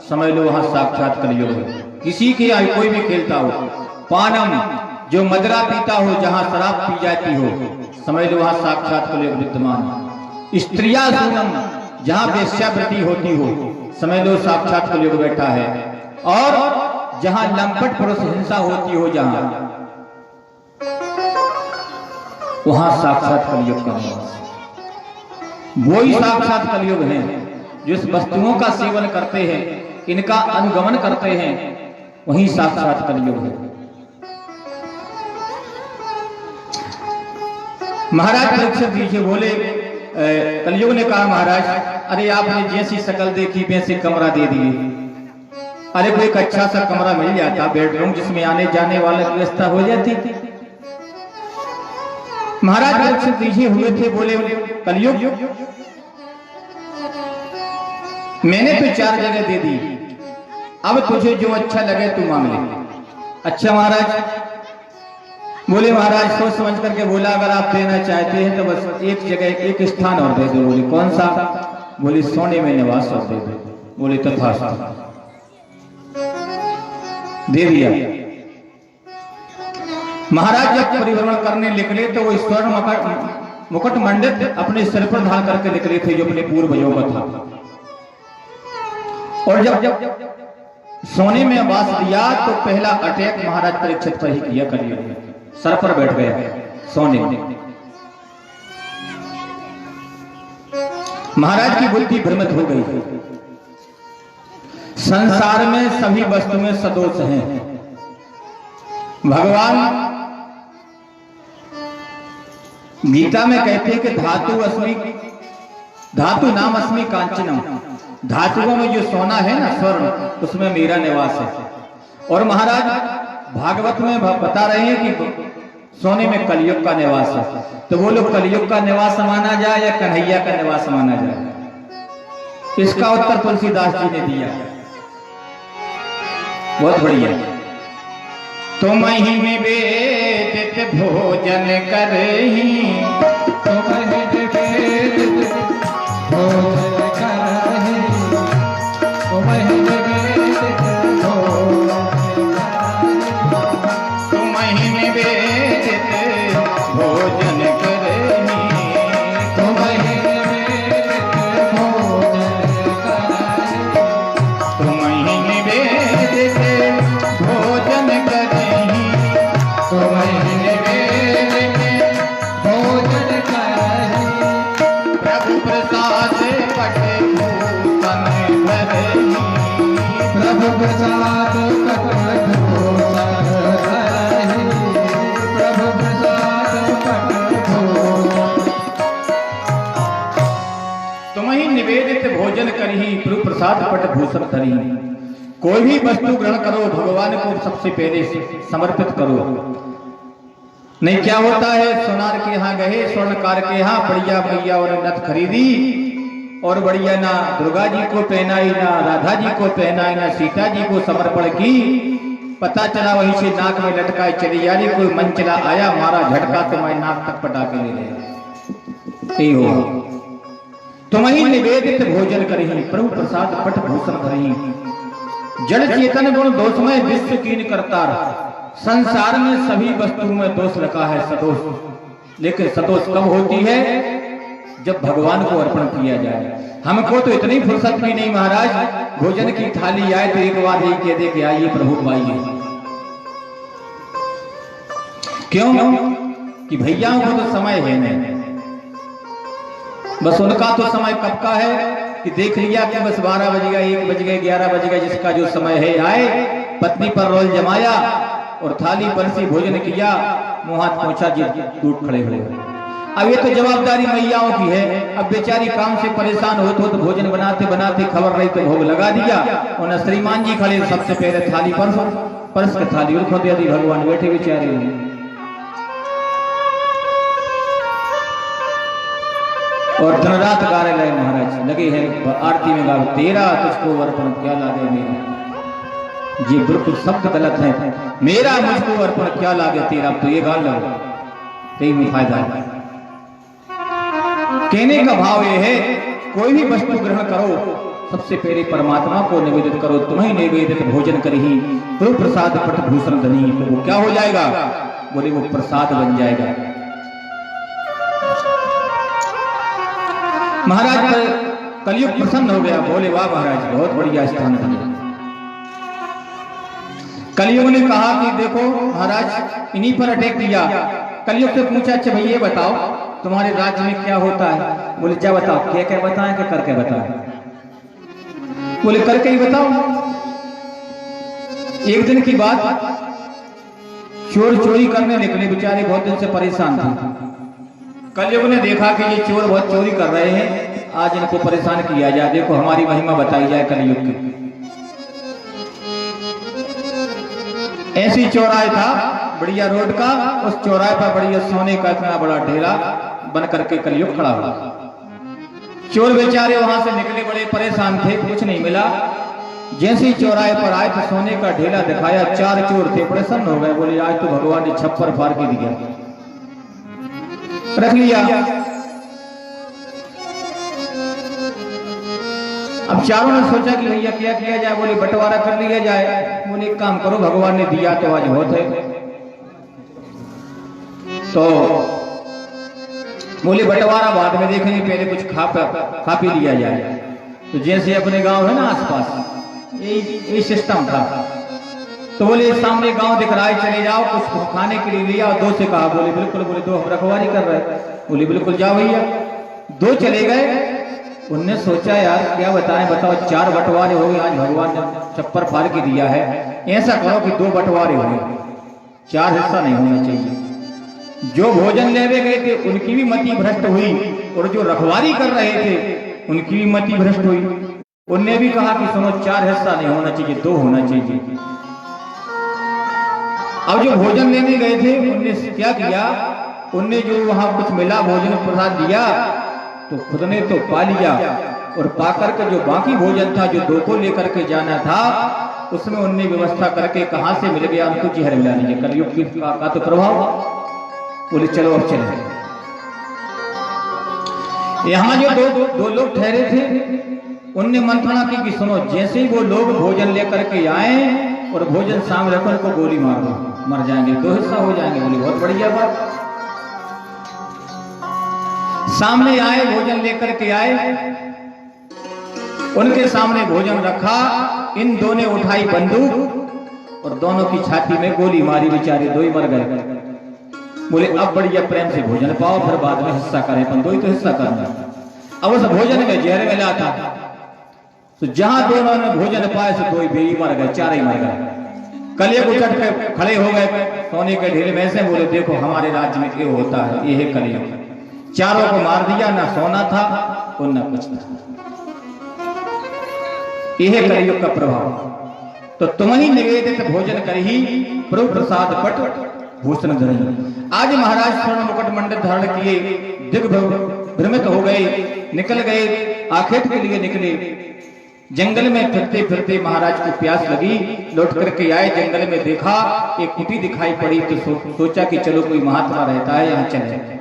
समझ लो वहां साक्षात कलयुग है। किसी के यहाँ कोई भी खेलता हो। पानम जो मदरा पीता हो, जहां शराब पी जाती हो, समझ लो वहां साक्षात कलयुग विद्यमान। स्त्रिया सूनम जहां वेश्यावृत्ति होती हो, समझ लो साक्षात कलयुग बैठा है। और जहां लंपट पुरुष हिंसा होती हो, जहां वहां साक्षात कलयुग का निवास। वही साक्षात कलयुग है जो इस वस्तुओं का सेवन करते हैं, इनका अनुगमन करते हैं, वही साक्षात कलयुग है। महाराज परीक्षित जी बोले, कलयुग ने कहा महाराज अरे आपने जैसी शकल देखी वैसे कमरा दे दिए। अरे कोई एक अच्छा सा कमरा मिल जाता, बेडरूम जिसमें आने जाने वाले की व्यवस्था हो जाती। महाराज परीक्षित रीझे हुए थे, बोले कलयुग मैंने तो 4 जगह दे दी, अब तुझे जो अच्छा लगे तू मांग ले। अच्छा महाराज? बोले महाराज सोच समझ करके बोला अगर आप देना चाहते हैं तो बस एक जगह एक स्थान और दे दो। बोले कौन सा? बोले सोने में निवास और दे दो। बोले तथास्तु, दे दिया। महाराज जब परिभ्रमण करने निकले तो वो स्वर्ण मुकुट मंडित अपने सिर पर धारण करके निकले थे, जो अपने पूर्वजों का था। और जब सोने में वास दिया तो पहला अटैक महाराज परीक्षित पर ही किया। कलयुग सर पर बैठ गया सोने में। महाराज की बुद्धि भ्रमित हो गई। संसार में सभी वस्तु में सदोष हैं। भगवान गीता में कहते हैं कि धातु नाम अस्मि कांचनम। धातुओं में जो सोना है ना, स्वर्ण, उसमें मेरा निवास है। और महाराज भागवत में बता रहे हैं कि सोने में कलयुग का निवास है। तो वो लोग कलयुग का निवास माना जाए या कन्हैया का निवास माना जाए? इसका उत्तर तुलसीदास जी ने दिया, बहुत बढ़िया। तुम ही निवेदित भोजन करही, तुम ही निवेदित भोजन करही, तुम ही निवेदित तुम ही निवेदित भोजन करही, तुम ही निवेदित भोजन करही, तुम ही निवेदित भोजन करही, तुम ही निवेदित भोजन करही। प्रभु प्रसाद पट भूषण धरही, प्रभु प्रसाद पट भूषण धरही, प्रभु प्रसाद पट भूषण। तुम ही निवेदित भोजन करही, प्रभु प्रसाद पट भूषण धरही। कोई भी वस्तु ग्रहण करो, भगवान को सबसे पहले समर्पित करो। नहीं क्या होता है, सोनार के यहाँ गए, स्वर्णकार के यहाँ बढ़िया भैया और नथ खरीदी और बढ़िया ना दुर्गा जी को पहनाई, ना राधा जी को पहनाई, ना सीता जी को समर्पण की। पता चला वहीं से नाक में लटकाए चली जा रही। कोई मन चला आया, मारा झटका तो मैं नाक तक पटा के ले गया। हो तुम ही निवेदित भोजन करही, प्रभु प्रसाद पट भूषण धरही। जड़ चेतन गुण दोषमय विश्व कीन करता रहा। संसार में सभी वस्तुओं में दोष रखा है सदोष, लेकिन सदोष कब होती है? जब भगवान को अर्पण किया जाए। हमको तो इतनी फुर्सत भी नहीं महाराज, भोजन की थाली आए तो एक बार यही कह दे कि आइए प्रभु आइए। क्यों? कि भैयाओं को तो समय है नहीं, बस उनका तो समय कब का है कि देख लिया कि बस 12 बज गए, 1 बज गए, 11 बज गए, जिसका जो समय है आए, पत्नी पर रोल जमाया और थाली परसी भोजन किया, मुंह हाथ पहुंचा जी टूट खड़े हुए। अब ये तो जवाबदारी मैयाओं की है। अब बेचारी काम से परेशान हो तो भोजन बनाते बनाते खबर रही तो भोग लगा दिया, और श्रीमान जी खड़े सबसे पहले थाली परस के थाली उनको दे दी, भगवान बैठे बेचारे। और दिन रात गा रहे महाराज लगे हैं आरती में, गाओ तेरा तुझको अर्पण क्या लागे मेरा। जी बिल्कुल शब्द गलत है, मेरा मुझको अर्पण क्या लागे तेरा, तो ये गा लो कहीं में फायदा है। कहने का भाव यह है, कोई भी वस्तु ग्रहण करो सबसे पहले परमात्मा को निवेदित करो। तुम्हें निवेदित भोजन करही तो प्रसाद पट भूषण धनी, तो वो क्या हो जाएगा? बोले वो प्रसाद बन जाएगा। महाराज पर कलयुग प्रसन्न हो गया, बोले वाह महाराज बहुत बढ़िया स्थान था। कलयुग ने कहा कि देखो महाराज इन्हीं पर अटैक किया। कलयुग से पूछा, अच्छा भैया बताओ तुम्हारे राज्य में क्या होता है? बोले क्या बताओ, क्या क्या बताएं कि करके बताएं? बोले करके ही बताओ। एक दिन की बात, चोर चोरी करने निकले, बेचारे बहुत दिन से परेशान थे। कलयुग ने देखा कि ये चोर बहुत चोरी कर रहे हैं, आज इनको परेशान किया जाए, देखो हमारी महिमा बताई जाए कलयुग की। ऐसी चौराहे था बढ़िया रोड का, उस चौराहे पर बढ़िया सोने का इतना बड़ा ढेला बन करके कलयुग खड़ा हुआ। चोर बेचारे वहां से निकले, बड़े परेशान थे, कुछ नहीं मिला। जैसे ही चौराहे पर आए तो सोने का ढेला दिखाया, 4 चोर थे, प्रसन्न हो गए, बोले आज तो भगवान ने छप्पर फाड़ के दिया, रख लिया। अब चारों ने सोचा कि भैया क्या किया जाए? बोले बंटवारा कर लिया जाए। बोले एक काम करो, भगवान ने दिया तो आज बहुत है, तो बोले बंटवारा बाद में देखेंगे, पहले कुछ खा पी लिया जाए। तो जैसे अपने गांव है ना आसपास, यही सिस्टम था। तो बोले सामने गांव दिख रहा है, चले जाओ, कुछ खाने के लिए लिया। 2 से कहा, बोले बिल्कुल। बोले 2 हम रखवारी कर रहे हैं। बोले बिल्कुल जाओ भैया। 2 चले गए। उनने सोचा यार क्या बताएं, बताओ 4 बंटवारे हो गए, आज भगवान ने छप्पर फाड़ के दिया है। ऐसा करो कि 2 बंटवारे हो गए, 4 हिस्सा नहीं होना चाहिए। जो भोजन लेवे गए थे उनकी भी मति भ्रष्ट हुई, और जो रखवारी कर रहे थे उनकी भी मति भ्रष्ट हुई। उनने भी कहा कि सुनो 4 हिस्सा नहीं होना चाहिए, 2 होना चाहिए। अब जो भोजन लेने गए थे उनने क्या किया, उनने जो वहां कुछ मिला भोजन प्रसाद दिया तो खुद ने तो पा लिया, और पाकर के जो बाकी भोजन था जो 2 को लेकर के जाना था उसमें उनने व्यवस्था करके कहां से मिल गया उनको जहर मिला लीजिए। कलयुग की का तो प्रभाव। बोले चलो अब चले। यहां जो दो लोग ठहरे थे उनने मंत्रणा की कि सुनो, जैसे ही वो लोग भोजन लेकर के आए और भोजन सामने रखो, उनको गोली मार दो, मर जाएंगे, 2 हिस्सा हो जाएंगे। बोले बहुत बढ़िया बात। सामने आए, भोजन लेकर के आए, उनके सामने भोजन रखा। इन 2 ने उठाई बंदूक और दोनों की छाती में गोली मारी, बेचारे 2 ही मर गए। बोले अब बढ़िया प्रेम से भोजन पाओ, फिर बाद में हिस्सा करें, पर 2 ही तो हिस्सा करना। अब उस भोजन में जहर मिला था, तो जहां दोनों ने भोजन पाए से 2 ही मर गए, 4 ही मर गए। कलयुग उठ के खड़े हो गए सोने के ढेले में से, बोले देखो हमारे राज्य में ये होता है, ये है कलयुग। चारों को मार दिया, ना सोना था और ना कुछ था। यह है कलयुग का प्रभाव। तो तुम ही निवेदित भोजन करही प्रभु प्रसाद पट भूषण धरही। आज महाराज स्वर्ण मुकुट मंडित धारण किए, दिग्भ भ्रमित हो गए, निकल गए, आखेट के लिए निकले। जंगल में फिरते फिरते महाराज को प्यास लगी, लौट करके आए। जंगल में देखा एक कुटी दिखाई पड़ी, तो सोचा कि चलो कोई महात्मा रहता है यहाँ चले।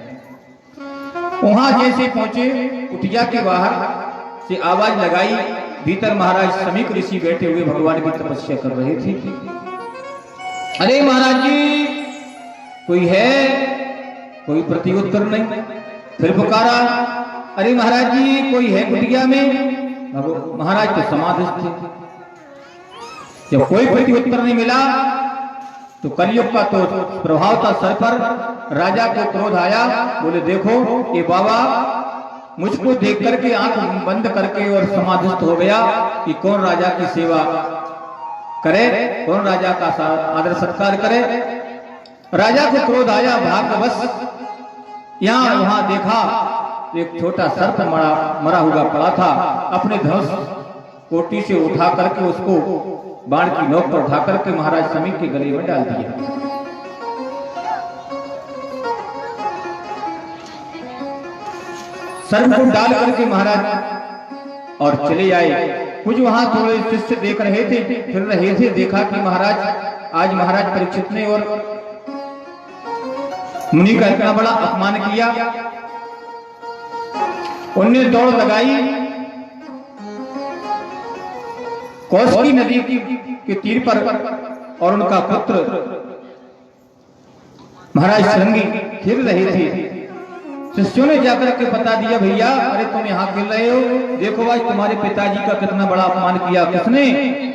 वहां जैसे पहुंचे, कुटिया के बाहर से आवाज लगाई, भीतर महाराज समीक ऋषि बैठे हुए भगवान की तपस्या कर रहे थे। अरे महाराज जी कोई है? कोई प्रति उत्तर नहीं। फिर पुकारा, अरे महाराज जी कोई है कुटिया में? महाराज तो समाधिस्थ थे। जब कोई प्रति उत्तर नहीं मिला तो कलयुग का तो प्रभाव था सर पर। राजा को क्रोध आया, बोले देखो ये बाबा मुझको देख करके आंख बंद करके और समाधिस्थ हो गया कि कौन राजा की सेवा करे, कौन राजा का आदर सत्कार करे। राजा को क्रोध आया, भाग्यवश यहाँ वहां देखा एक छोटा सर्प मरा हुआ पड़ा था। अपने धनुष कोटी से उठा करके उसको बाण की नोक पर उठा करके महाराज समीक के गले में डाल दिया। सर्प को डाल करके महाराज और चले आए। कुछ वहां थोड़े शिष्य देख रहे थे, फिर रहे थे, देखा कि महाराज आज महाराज परीक्षित ने और मुनि का इतना बड़ा अपमान किया। उनने दौड़ लगाई कौशिकी नदी के तीर पर और उनका पुत्र महाराज श्रृंगी खेल रहे थे। शिष्यों ने जाकर के बता दिया, भैया अरे तुम यहाँ खेल रहे हो, देखो आज तुम्हारे पिताजी का कितना बड़ा अपमान किया। किसने?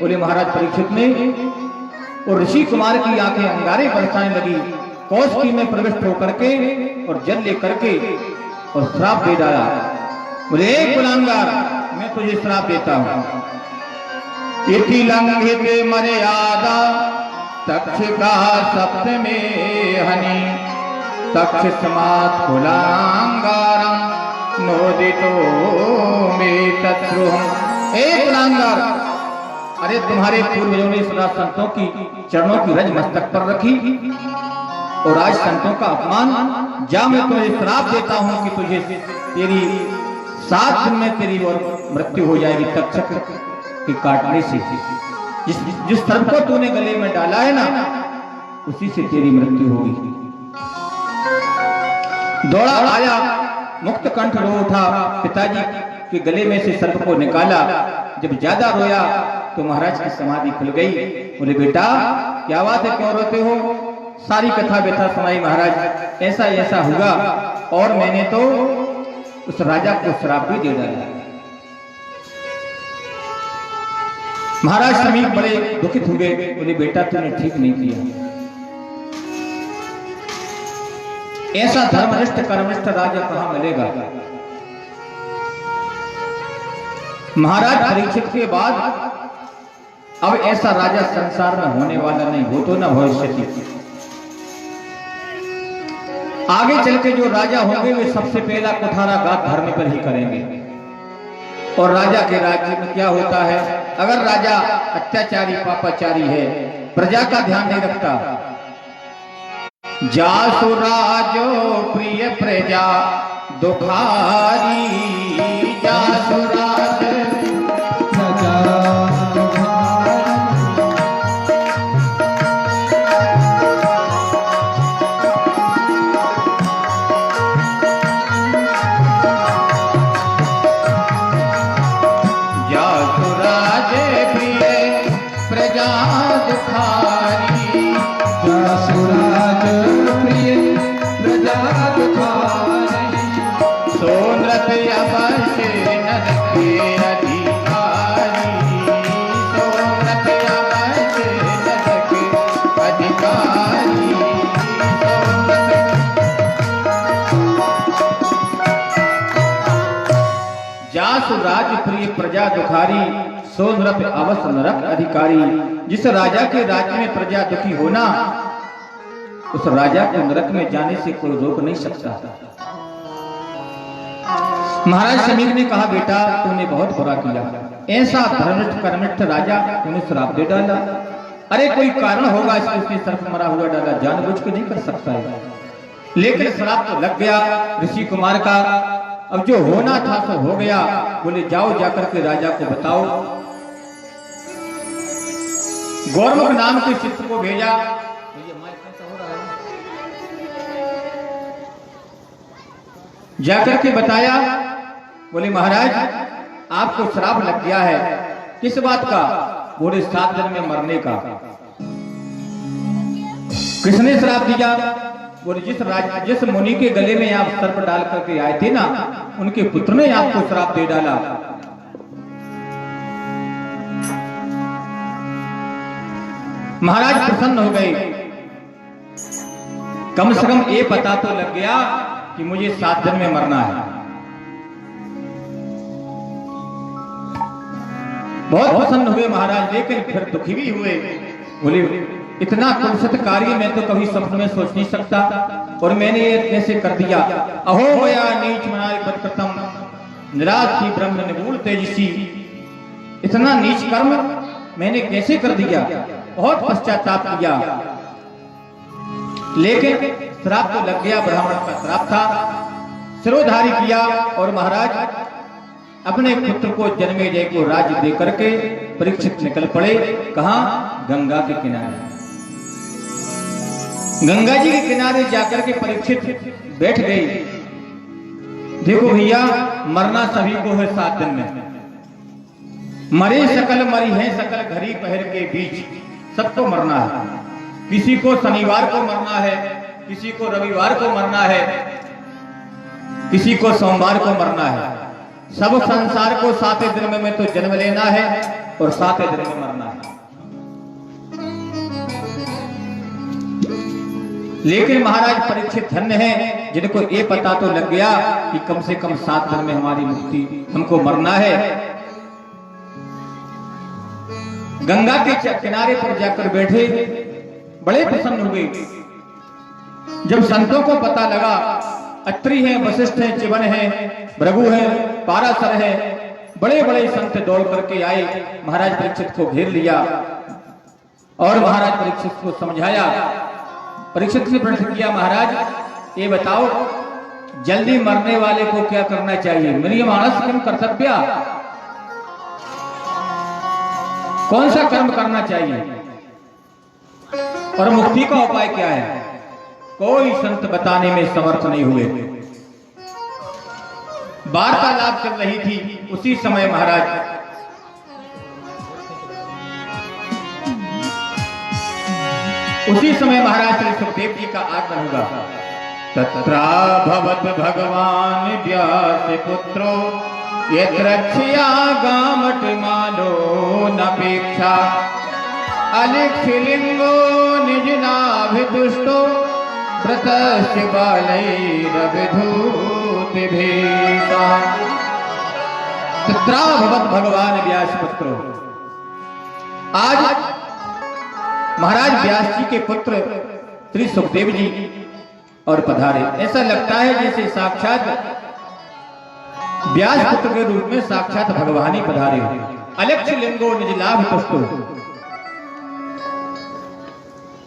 बोले महाराज परीक्षित ने। और ऋषि कुमार की आंखें अंगारे बरसाने लगी। कौशिकी में प्रविष्ट होकर के और जल लेकर के और श्राप दे डाला। बोले एक कुलांगार मैं तुझे श्राप देता हूं। इति लंघित मर्यादा तक्षका सप्तमे हनि तक्ष समात कुलांगारं नोदितो मे तत्रुहम्। एक कुलांगार, अरे तुम्हारे पूर्वजों ने सदा संतों की चरणों की रज मस्तक पर रखी और आज संतों का अपमान। जा मैं तुझे श्राप देता हूं कि तुझे तेरी 7 दिन में तेरी और मृत्यु हो जाएगी तक्षक के काटने से। जिस सर्प को तूने गले में डाला है ना उसी से तेरी मृत्यु होगी। दौड़ा आया, मुक्त कंठ रो उठा, पिताजी के गले में से सर्प को निकाला। जब ज्यादा रोया तो महाराज की समाधि खुल गई। बोले बेटा क्या बात है, क्यों रोते हो? सारी कथा व्यथा सुनाई महाराज, ऐसा ऐसा हुआ और मैंने तो उस राजा को श्राप भी दे डाला। महाराज समीक बड़े दुखित हुए। बोले बेटा तूने ठीक नहीं किया। ऐसा धर्मनिष्ठ कर्मनिष्ठ राजा कहां मिलेगा? महाराज परीक्षित के बाद अब ऐसा राजा संसार में होने वाला नहीं, हो तो न भविष्य। आगे चल के जो राजा होंगे वे सबसे पहला कुठाराघात धर्म पर ही करेंगे। और राजा के राज्य में क्या होता है, अगर राजा अत्याचारी पापाचारी है, प्रजा का ध्यान नहीं रखता, जासु राजो प्रिय प्रजा दुखारी, जासु राज प्रजा राज प्रिय प्रजा दुखारी, सो नृप अवस नरक अधिकारी। जिस राजा के राज्य में प्रजा दुखी होना, उस राजा को नरक में जाने से कोई रोक नहीं सकता। महाराज समीक ने कहा बेटा तूने बहुत बुरा किया, ऐसा धर्मनिष्ठ कर्मनिष्ठ राजा तूने श्राप दे डाला। अरे कोई कारण होगा इसलिए उसने सर्प मरा हुआ डाला, जानबूझ के नहीं कर सकता है, लेकिन श्राप तो लग गया ऋषि कुमार का। अब जो होना था तो हो गया। बोले जाओ जाकर के राजा को बताओ। गौरमुख नाम के शिष्य को भेजा। जाकर के बताया। बोले महाराज आपको श्राप लग गया है। किस बात का? बोले 7 दिन में मरने का। किसने श्राप दिया? बोले जिस मुनि के गले में आप सर्प डाल करके आए थे ना, उनके पुत्र ने आपको श्राप दे डाला। महाराज प्रसन्न हो गए। कम से कम ये पता तो लग गया कि मुझे 7 दिन में मरना है। बहुत प्रसन्न हुए महाराज, लेकिन फिर दुखी भी हुए। बोले इतना कुत्सित कार्य मैं तो कभी स्वप्न में सोच नहीं सकता, और मैंने ये कैसे कर दिया। अहो मया नीच मनाय पदकृतम निराश थी ब्रह्म निगूढ़ तेजसी। इतना नीच कर्म मैंने कैसे कर दिया, बहुत पश्चाताप किया। लेकिन श्राप तो लग गया, ब्राह्मण का श्राप था, सिरोधारी किया। और महाराज अपने पुत्र को जन्मेजय को राज्य दे करके परीक्षित निकल पड़े। कहां? गंगा के किनारे। गंगा जी के किनारे जाकर के परीक्षित बैठ गए। देखो भैया, मरना सभी को है 7 दिन में। मरे सकल मरी है सकल घड़ी पहर के बीच, सबको मरना है। किसी को शनिवार को मरना है, किसी को रविवार को मरना है, किसी को सोमवार को मरना है। सब संसार को 7 दिन में तो जन्म लेना है और 7 दिन में मरना है। लेकिन महाराज परीक्षित धन्य हैं, जिनको ये पता तो लग गया कि कम से कम 7 दिन में हमारी मुक्ति, हमको मरना है। गंगा के किनारे पर जाकर बैठे, बड़े प्रसन्न हुए। जब संतों को पता लगा, अत्रि हैं, वशिष्ठ हैं, चिवन हैं, भृगु हैं, पाराशर हैं, बड़े बड़े संत दौड़ करके आए। महाराज परीक्षित को घेर लिया और महाराज परीक्षित को समझाया। परीक्षित से प्रश्न किया, महाराज ये बताओ, जल्दी मरने वाले को क्या करना चाहिए? म्रियमाणस्य किम कर्तव्य, कौन सा कर्म करना चाहिए और मुक्ति का उपाय क्या है? कोई संत बताने में समर्थ नहीं हुए। वार्तालाप चल रही थी। उसी समय महाराज श्री सुखदेव जी का आगमन हुआ। तत्रा भवत भगवान व्यास पुत्रो यत्रक्षया गामट मानो नपेक्षा अलिखिलिंगो निज नाभिदुष्टो व्रतस्य बालैरविधूति भेता। तत्रा भवत भगवान व्यास पुत्रो। आज महाराज व्यास जी के पुत्र श्री सुखदेव जी और पधारे। ऐसा लगता है जैसे साक्षात व्यास पुत्र के रूप में साक्षात भगवान ही पधारे। अलक्ष लिंगो निज लाभ तुष्टो,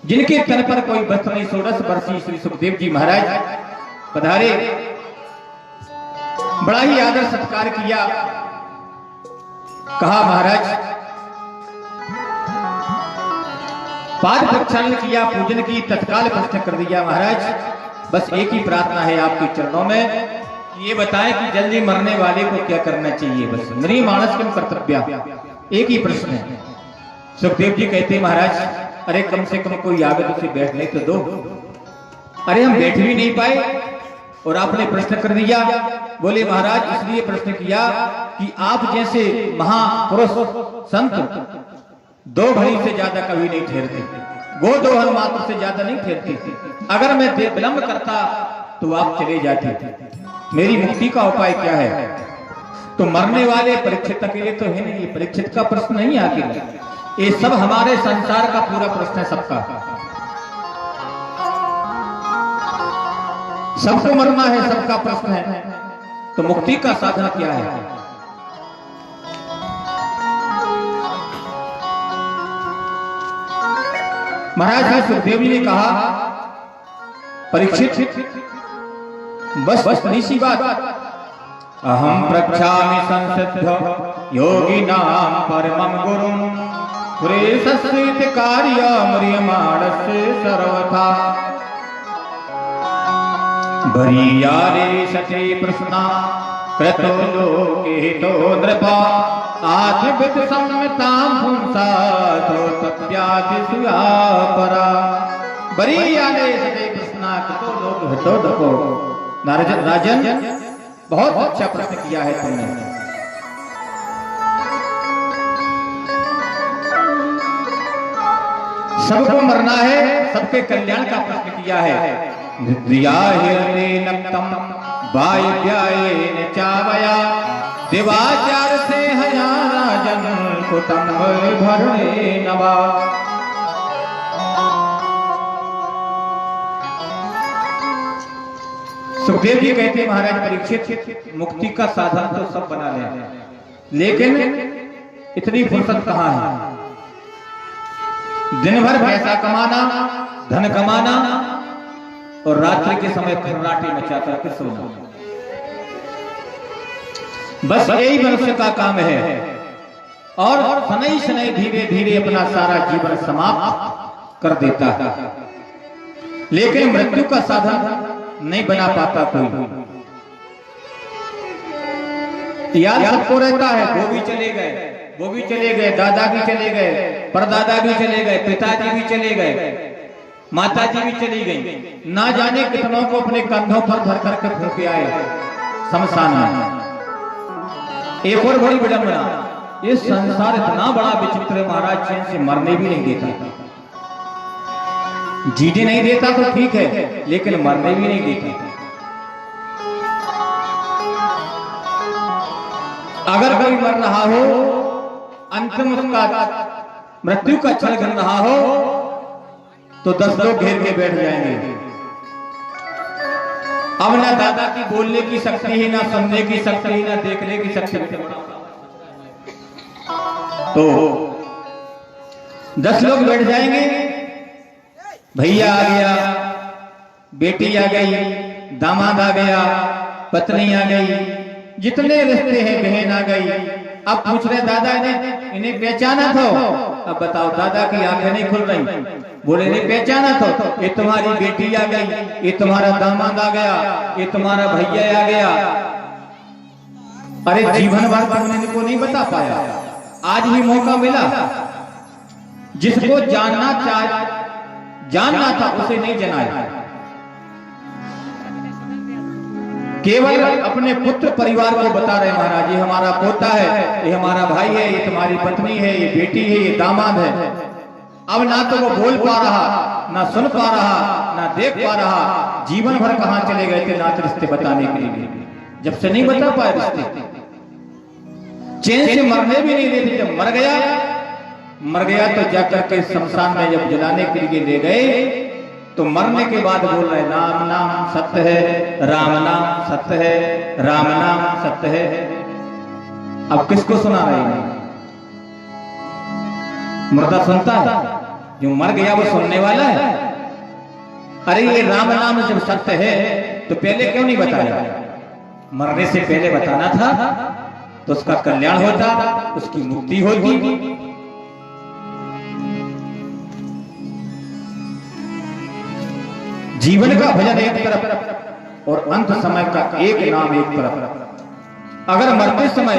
जिनके तन पर कोई वस्त्र नहीं, 16 वर्षीय श्री सुखदेव जी महाराज पधारे। बड़ा ही आदर सत्कार किया। कहा, महाराज पाद प्रक्षालन किया, पूजन की, तत्काल प्रश्न कर दिया। महाराज बस एक ही प्रार्थना है आपके चरणों में, ये बताएं कि जल्दी मरने वाले को क्या करना चाहिए। बस म्रियमाणस्य किम कर्तव्य, एक ही प्रश्न है। सुखदेव जी कहते, महाराज अरे कम से कम कोई आगे तुझसे बैठने तो दो। अरे हम बैठ भी नहीं पाए और आपने प्रश्न कर दिया। बोले महाराज इसलिए प्रश्न किया कि आप जैसे महापुरुष संत 2 घड़ी से ज्यादा कभी नहीं ठहरते, गोदोहन मात्र से ज्यादा नहीं ठहरते। अगर मैं विलंब करता तो आप चले जाते। मेरी मुक्ति का उपाय क्या है? तो मरने वाले परीक्षित अकेले तो है नहीं, ये परीक्षित का प्रश्न नहीं आके, ये सब हमारे संसार का पूरा प्रश्न है। सबको मरना है, सबका प्रश्न है। तो मुक्ति का साधन क्या है? महाराज सुखदेव जी ने कहा, परीक्षित बस निशी बात, अहम प्रक्षामि संसिद्ध योगी नाम परमं गुरुं पुरेशस्थित कार्य म्रियमाणस्य सर्वथा भरीयारे सचे प्रश्ना क्रतो लोके तो नृपा आत्मविद सम्मतां पुंसा तो तप्यादिसुया परा बरी यादे सदे प्रश्ना क्रतो लोक हितो दको। राजन बहुत अच्छा प्रश्न किया है तुमने। सबको मरना है, सबके कल्याण का प्रश्न किया है। निद्रिया हिरण्यनक्तम वायव्यायेन चावया दिवाचार से हया राजन कुटुंब भरणे नवा। सुखदेव जी कहते महाराज परीक्षित मुक्ति का साधन तो सब बना ले, लेकिन इतनी फुर्सत कहाँ है। दिन भर पैसा कमाना, धन कमाना और रात्रि के समय खर्राटे मचाता के सोना, बस यही मनुष्य का काम है। और शनै शनै धीरे धीरे अपना सारा जीवन समाप्त कर देता है, लेकिन मृत्यु का साधन नहीं बना पाता कोई। याद सबको रहता है, वो भी चले गए, वो भी चले गए, दादा भी चले गए, परदादा भी चले गए, पिताजी भी चले गए, माताजी भी चली गई। ना जाने कितनों को अपने कंधों पर भर करके फूंके आए शमशान में। एक और बड़ी विडंबना, ये संसार इतना बड़ा विचित्र है महाराज, चैन से मरने भी नहीं देता। जीने नहीं देता तो ठीक है, लेकिन मरने भी नहीं देता। अगर कोई मर रहा हो, अंतिम उसका मृत्यु का क्षण गिर रहा हो, तो 10 लोग घेर के बैठ जाएंगे। अब ना दादा की बोलने की शक्ति है, ना सुनने की शक्ति है, ना देखने की शक्ति। तो 10 लोग बैठ जाएंगे, भैया आ गया, बेटी आ गई, दामाद आ गया, पत्नी आ गई, जितने रिश्ते हैं बहन आ गई। अब पूछ रहे दादा इन्हें पहचाना था? अब बताओ, दादा की आंखें नहीं खुल रही। बोले इन्हें पहचाना था? ये तुम्हारी बेटी आ गई, ये तुम्हारा दामाद आ गया, ये तुम्हारा भैया आ गया। अरे जीवन भर तुमने इनको नहीं बता पाया, आज ही मौका मिला। जिसको जानना था उसे नहीं जनाया। केवल अपने पुत्र परिवार को बता रहे महाराज, ये हमारा पोता है, ये हमारा भाई है, ये तुम्हारी पत्नी है, ये बेटी है, ये दामाद है। अब ना तो वो बोल पा रहा, ना सुन पा रहा, ना देख पा रहा। जीवन भर कहां चले गए थे नाथ रिश्ते बताने के लिए, जब से नहीं बता पाए रिश्ते। चैन से मरने भी नहीं देते। जब मर गया तो जाकर के शमशान में जब जलाने के लिए ले गए, तो मरने के बाद बोल रहे राम नाम सत्य है, राम नाम सत्य है, राम नाम सत्य है। अब किसको सुना रहे हैं? मुर्दा सुनता है, जो मर गया वो सुनने वाला है। अरे ये राम नाम जब सत्य है तो पहले क्यों नहीं बताया? मरने से पहले बताना था तो उसका कल्याण होता, उसकी मुक्ति होती। जीवन का भजन एक तरफ और अंत समय का एक नाम एक तरफ। अगर मरते समय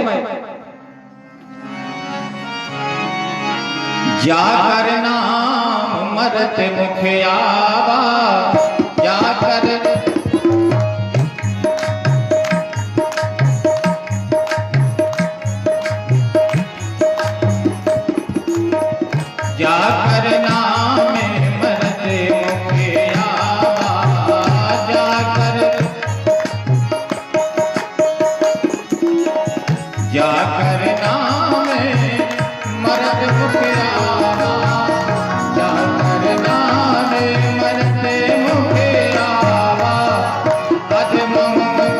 जाकर नाम मरत मुख आवा, जाकर नाम मरत मुख आवा, जाकर नाम मरत मुख आवा, जाकर नाम मरत मुख आवा। अधम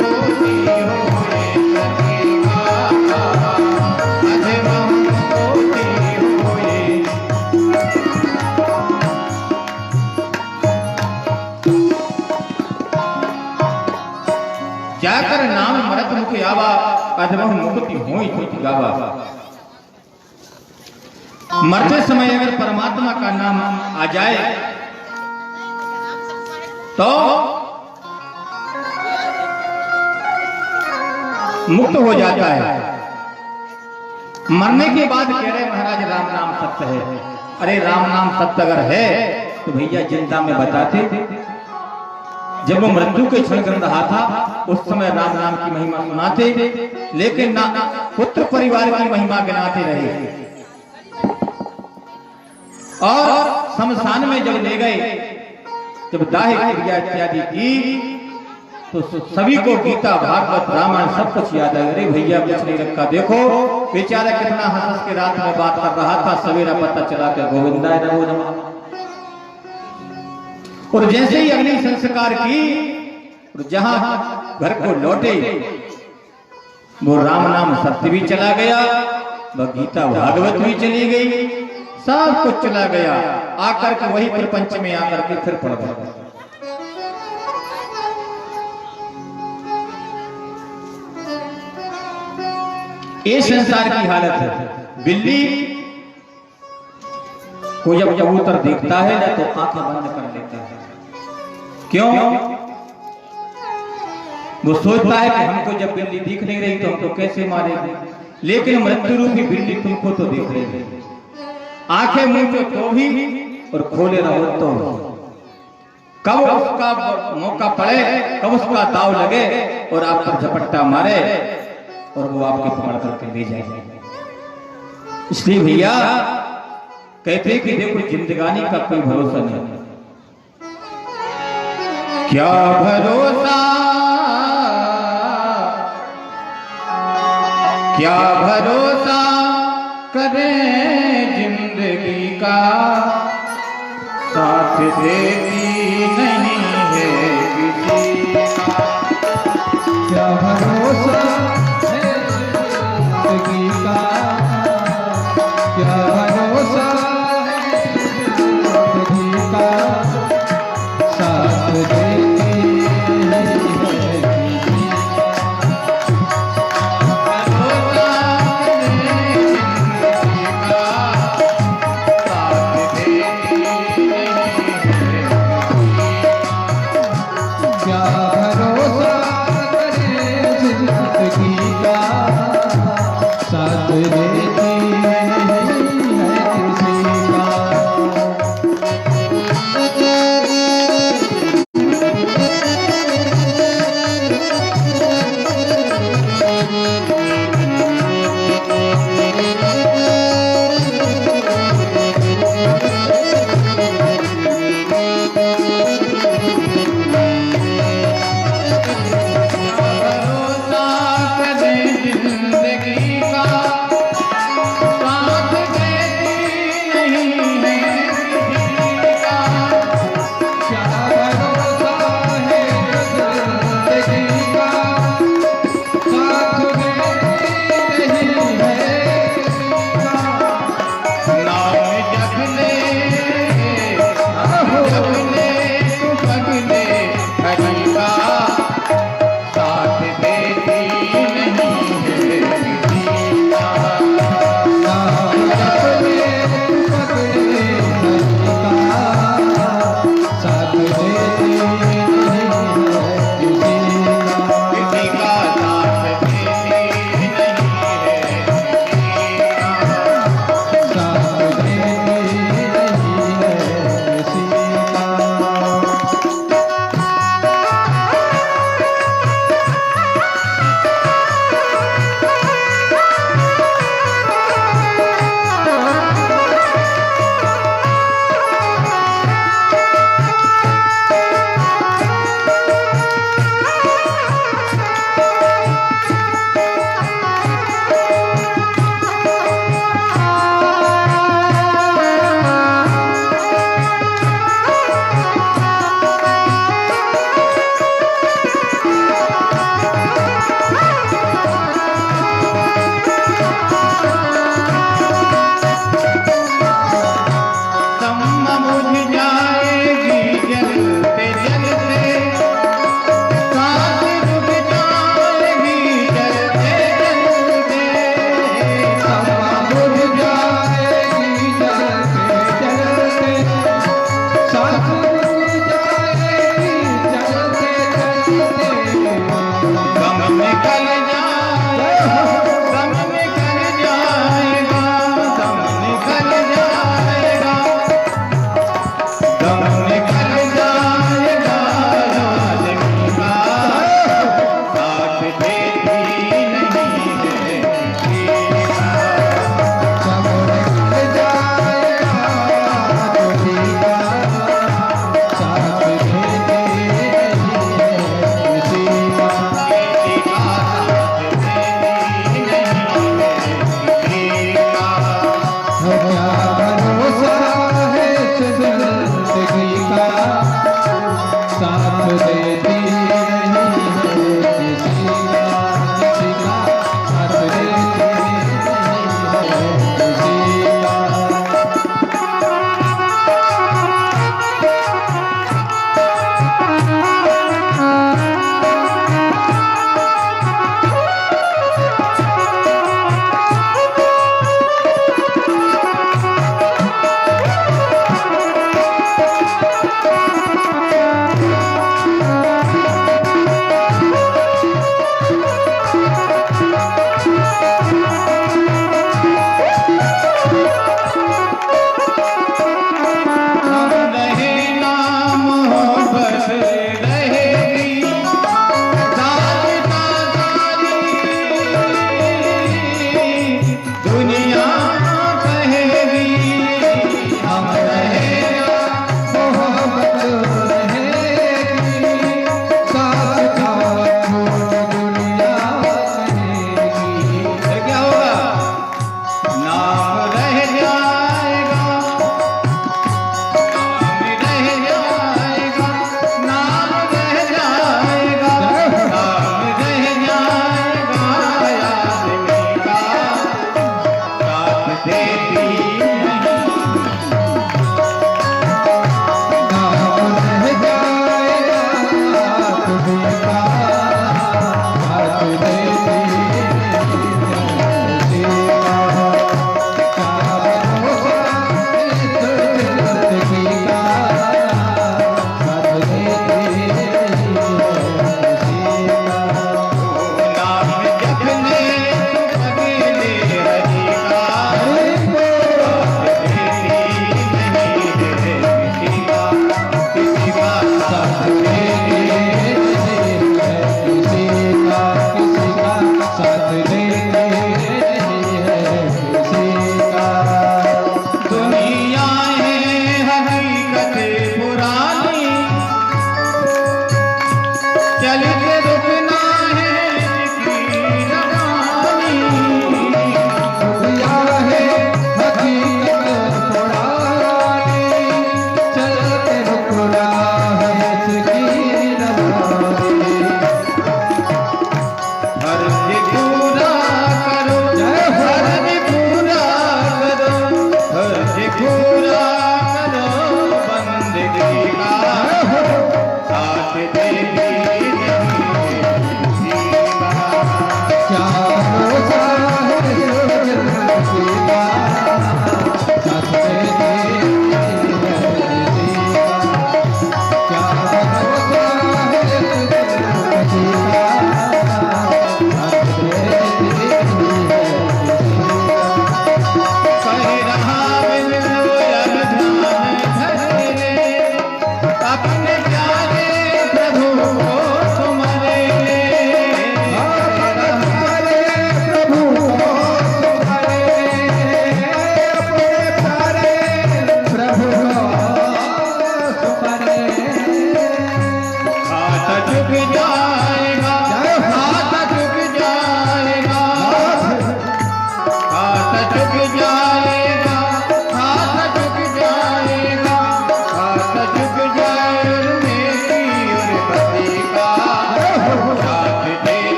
कोटि होए सखी गावा, अधम कोटि होए। जाकर नाम मरत मुख आवा, अधम मुक्ति होई कोटि गावा। मरते समय अगर परमात्मा का नाम आ जाए तो मुक्त हो जाता है। मरने के बाद कह रहे महाराज राम नाम सत्य है। अरे राम नाम सत्य अगर है तो भैया जिंदा में बताते। जब वो मृत्यु के क्षण गिर रहा था उस समय राम नाम की महिमा सुनाते, लेकिन ना पुत्र परिवार की महिमा गिनाते रहे। और शमशान में जब ले गए, जब दाह क्रिया इत्यादि की, तो सभी को गीता भागवत रामायण सब कुछ याद है। अरे भैया कुछ नहीं रखा, देखो बेचारा कितना हंस के रात में बात कर रहा था, सवेरा पता चला के गोविंदा नमो नमः। और जैसे ही अग्नि संस्कार की, जहां घर को लौटे, वो राम नाम सत्य भी चला गया, वह गीता भागवत भी चली गई, सब कुछ चला गया। आकर के वही प्रपंच में आकर के फिर पड़ गया। ये संसार की हालत है। बिल्ली को जब कबूतर देखता है ना तो आंखें बंद कर लेता है। क्यों? वो सोचता है कि हमको जब बिल्ली दिख नहीं रही तो हमको कैसे मारेगी, लेकिन मृत्यु रूपी बिल्ली तुमको तो देख रही है। आंखें मूंदो तो भी और खोले रहो तो कब उसका मौका पड़े, कब उसका दाव लगे और आप पर झपट्टा मारे और वो आपके पकड़ करके ले जाए। इसलिए भैया कहते कि देखो जिंदगानी का कोई भरोसा नहीं। क्या भरोसा, क्या भरोसा करें जिंदगी का, साथ देती नहीं है किसी का। क्या भरोसा क्या भरोसा जिंदगी का, साथ देती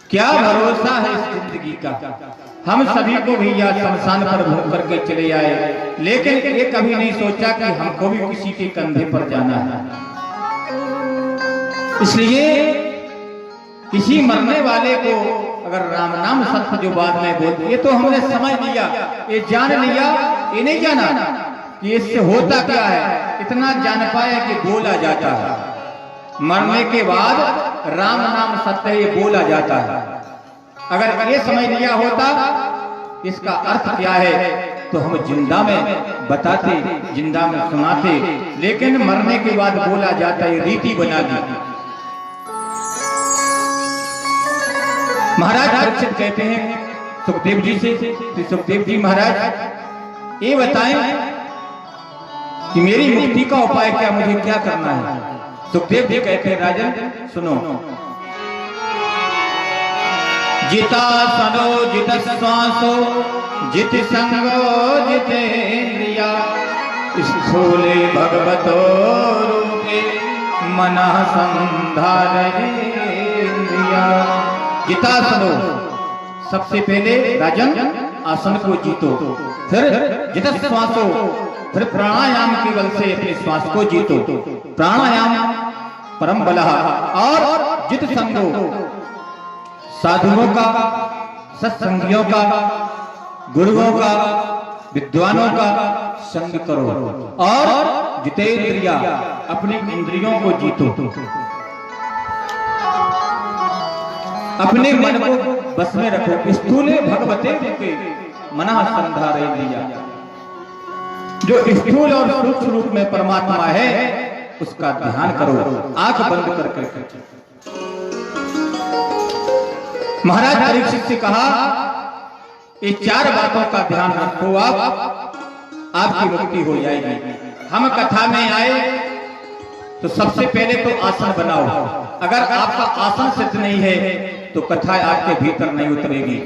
क्या भरोसा है इस जिंदगी का। हम सभी को भैया शमशान पर भूख करके चले आए, लेकिन ये कभी नहीं सोचा कि हमको भी किसी के कंधे पर जाना है। इसलिए किसी मरने वाले को अगर राम नाम सत्य जो बात में बोलते, ये तो हमने समझ लिया, ये जान लिया, ये नहीं जाना कि इससे होता क्या है। इतना जान पाया कि बोला जाता है, मरने के बाद राम नाम सत्य ये बोला जाता है। अगर ये समझ लिया होता इसका अर्थ क्या है तो हम जिंदा में बताते, जिंदा में सुनाते, लेकिन मरने के बाद बोला जाता है, रीति बना दी। महाराज परीक्षित कहते हैं सुखदेव जी से, सुखदेव जी महाराज ये बताएं कि मेरी मुक्ति का उपाय क्या, मुझे क्या करना है। सुखदेव जी कहते हैं राजन सुनो, जिता सनो जित श्वासो जित संगो जितेन्द्रिया स्थूले भगवतो रूपे मनः संधारेन्द्रिया। जितासनो, सबसे पहले राजन आसन को जीतो, फिर जित श्वासो, फिर प्राणायाम के बल से अपने श्वास को जीतो। प्राणायाम परम बलः। और जित संगो, साधुओं का, सत्संगियों का, गुरुओं का, विद्वानों का संग करो। और जितेंद्रिया, अपनी इंद्रियों को जीतो, अपने मन को बस में रखो। स्थूले भगवते रूपे मनः संधारेन्द्रिया, जो स्थूल और सूक्ष्म रूप में परमात्मा है उसका ध्यान करो, आंख बंद करके। महाराज परीक्षित से कहा ये 4 बातों का ध्यान रखो आप, आपकी मुक्ति हो जाएगी। हम कथा में आए तो सबसे पहले तो आसन बनाओ। अगर आपका आसन सिद्ध नहीं है तो कथा आपके भीतर नहीं उतरेगी।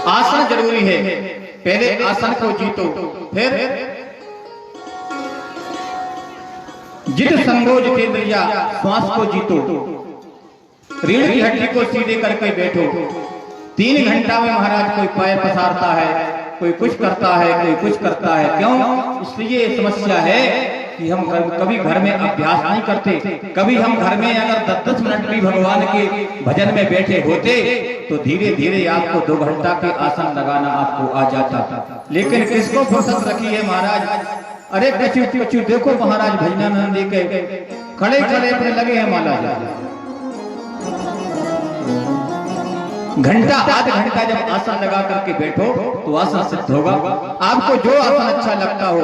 आसन जरूरी है, पहले आसन को जीतो, फिर जित संगो जितेंद्रिया, श्वास को जीतो। रीढ़ की हड्डी को सीधे करके बैठो। 3 घंटा में महाराज कोई पैर पसारता है, कोई कुछ करता है, कोई कुछ करता है। क्यों? इसलिए समस्या है कि हम कभी घर में अभ्यास नहीं करते। कभी हम घर में अगर 10-10 मिनट भी भगवान के भजन में बैठे होते तो धीरे धीरे आपको 2 घंटा के आसन लगाना आपको आ जाता। लेकिन किसको फुर्सत रखी है महाराज। अरे कचू कचू देखो महाराज भजनानंद के खड़े खड़े अपने लगे हैं माला जा। घंटा आध घंटा जब आसन लगा करके बैठो तो आसन सिद्ध होगा। आपको जो आसन अच्छा लगता हो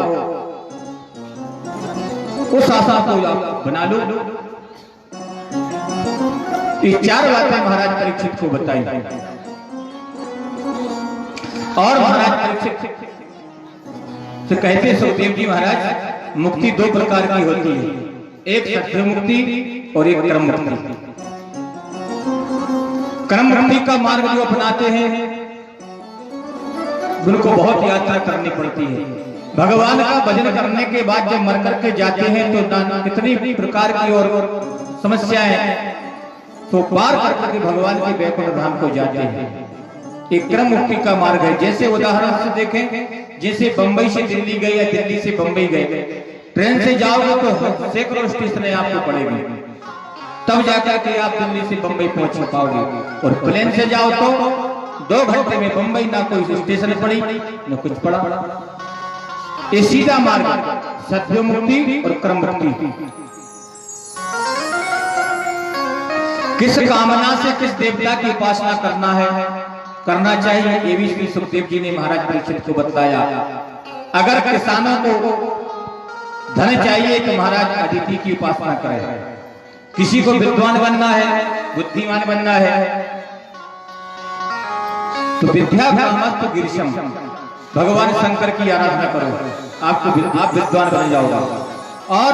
उस आसन को आप बना लो। ये 4 बातें महाराज परीक्षित को बताई। और महाराज परीक्षित से कहते सुखदेव जी महाराज मुक्ति 2 प्रकार की होती है, एक सत्य मुक्ति और एक क्रम मुक्ति। क्रम मुक्ति का मार्ग जो अपनाते हैं उनको बहुत यात्रा करनी पड़ती है। भगवान का भजन करने के बाद जब मर करके जाते हैं तो कितनी प्रकार की और समस्याएं तो पार करके भगवान के वैकुंठ धाम को जाते हैं। एक क्रम मुक्ति का मार्ग है। जैसे उदाहरण से देखें, जैसे बंबई से दिल्ली गए या दिल्ली से बंबई गए, ट्रेन से जाओगे तो सैकड़ों स्टेशन आपको पड़ेगी, तब जाकर के आप दिल्ली से बंबई पहुंच पाओगे। और प्लेन से जाओ तो 2 घंटे में बंबई, ना कोई स्टेशन पड़ी ना कुछ पड़ा। ये सीधा मार्ग सत्य मुक्ति और क्रम मुक्ति। किस कामना से किस देवता की उपासना करना चाहिए, ये भी श्री सुखदेव जी ने महाराज परीक्षित को बताया। अगर किसानों को धन चाहिए तो महाराज अदिति की उपासना करें। किसी को विद्वान बनना है, बुद्धिमान बनना है तो विद्या ब्रह्मत्व गिरिशम, भगवान शंकर की आराधना करो, आप विद्वान बन जाओगे। और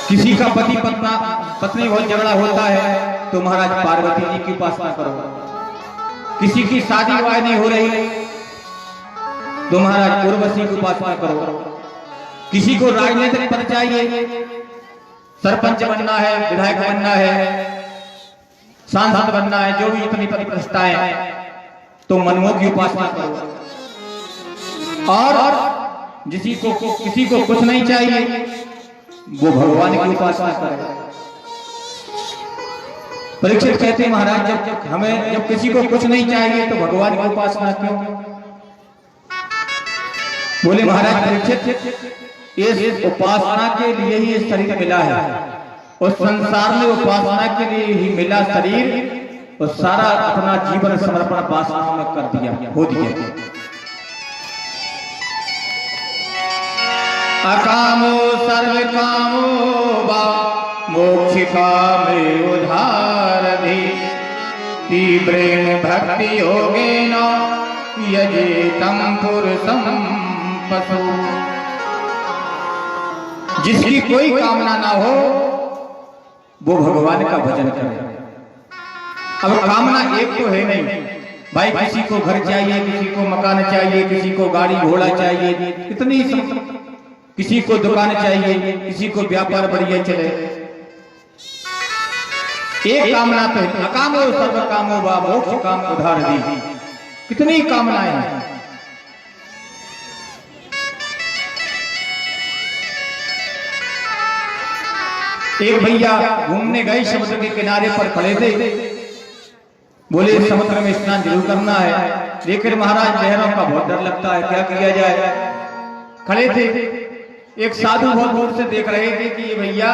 किसी का पति पत्नी बहुत झगड़ा होता है तो महाराज पार्वती जी की उपासना करो। किसी की शादी विवाह नहीं हो रही तो महाराज उर्वशी की उपासना करो। किसी को राजनीतिक पद चाहिए, सरपंच बनना है, विधायक बनना है, सांसद बनना है, जो भी इतनी पद प्रतिष्ठाएं, तो मनुओं की उपासना करो। और किसी को कुछ नहीं चाहिए, वो भगवान की उपासना करे। परीक्षित कहते महाराज, जब किसी को कुछ नहीं चाहिए तो भगवान की उपासना क्यों? बोले महाराज परीक्षित, इस उपासना के लिए ही ये शरीर मिला है, और संसार में उपासना के लिए ही मिला शरीर, और सारा अपना जीवन समर्पण वासनाओं में कर दिया, हो दिया। अकामो सर्व कामो बा मोक्षिका में उधार धी तीव्रेण भक्ति योगेन यजेतं पुरुषं पशु। जिसकी कोई कामना ना हो वो भगवान का भजन करे। अब कामना एक तो है नहीं भाई, किसी को घर चाहिए, किसी को मकान चाहिए, किसी को गाड़ी घोड़ा चाहिए, इतनी किसी को दुकान चाहिए, किसी को व्यापार बढ़िया चले। एक कामना तो है, अकामो सर्व कामो वा मोक्ष काम उधार दी। कितनी कामनाएं हैं। एक भैया घूमने गए, समुद्र के किनारे पर खड़े थे। बोले समुद्र में स्नान जरूर करना है, लेकिन महाराज लहरों का बहुत डर लगता है, क्या किया जाए। खड़े थे, एक साधु बहुत दूर से देख रहे थे कि ये भैया,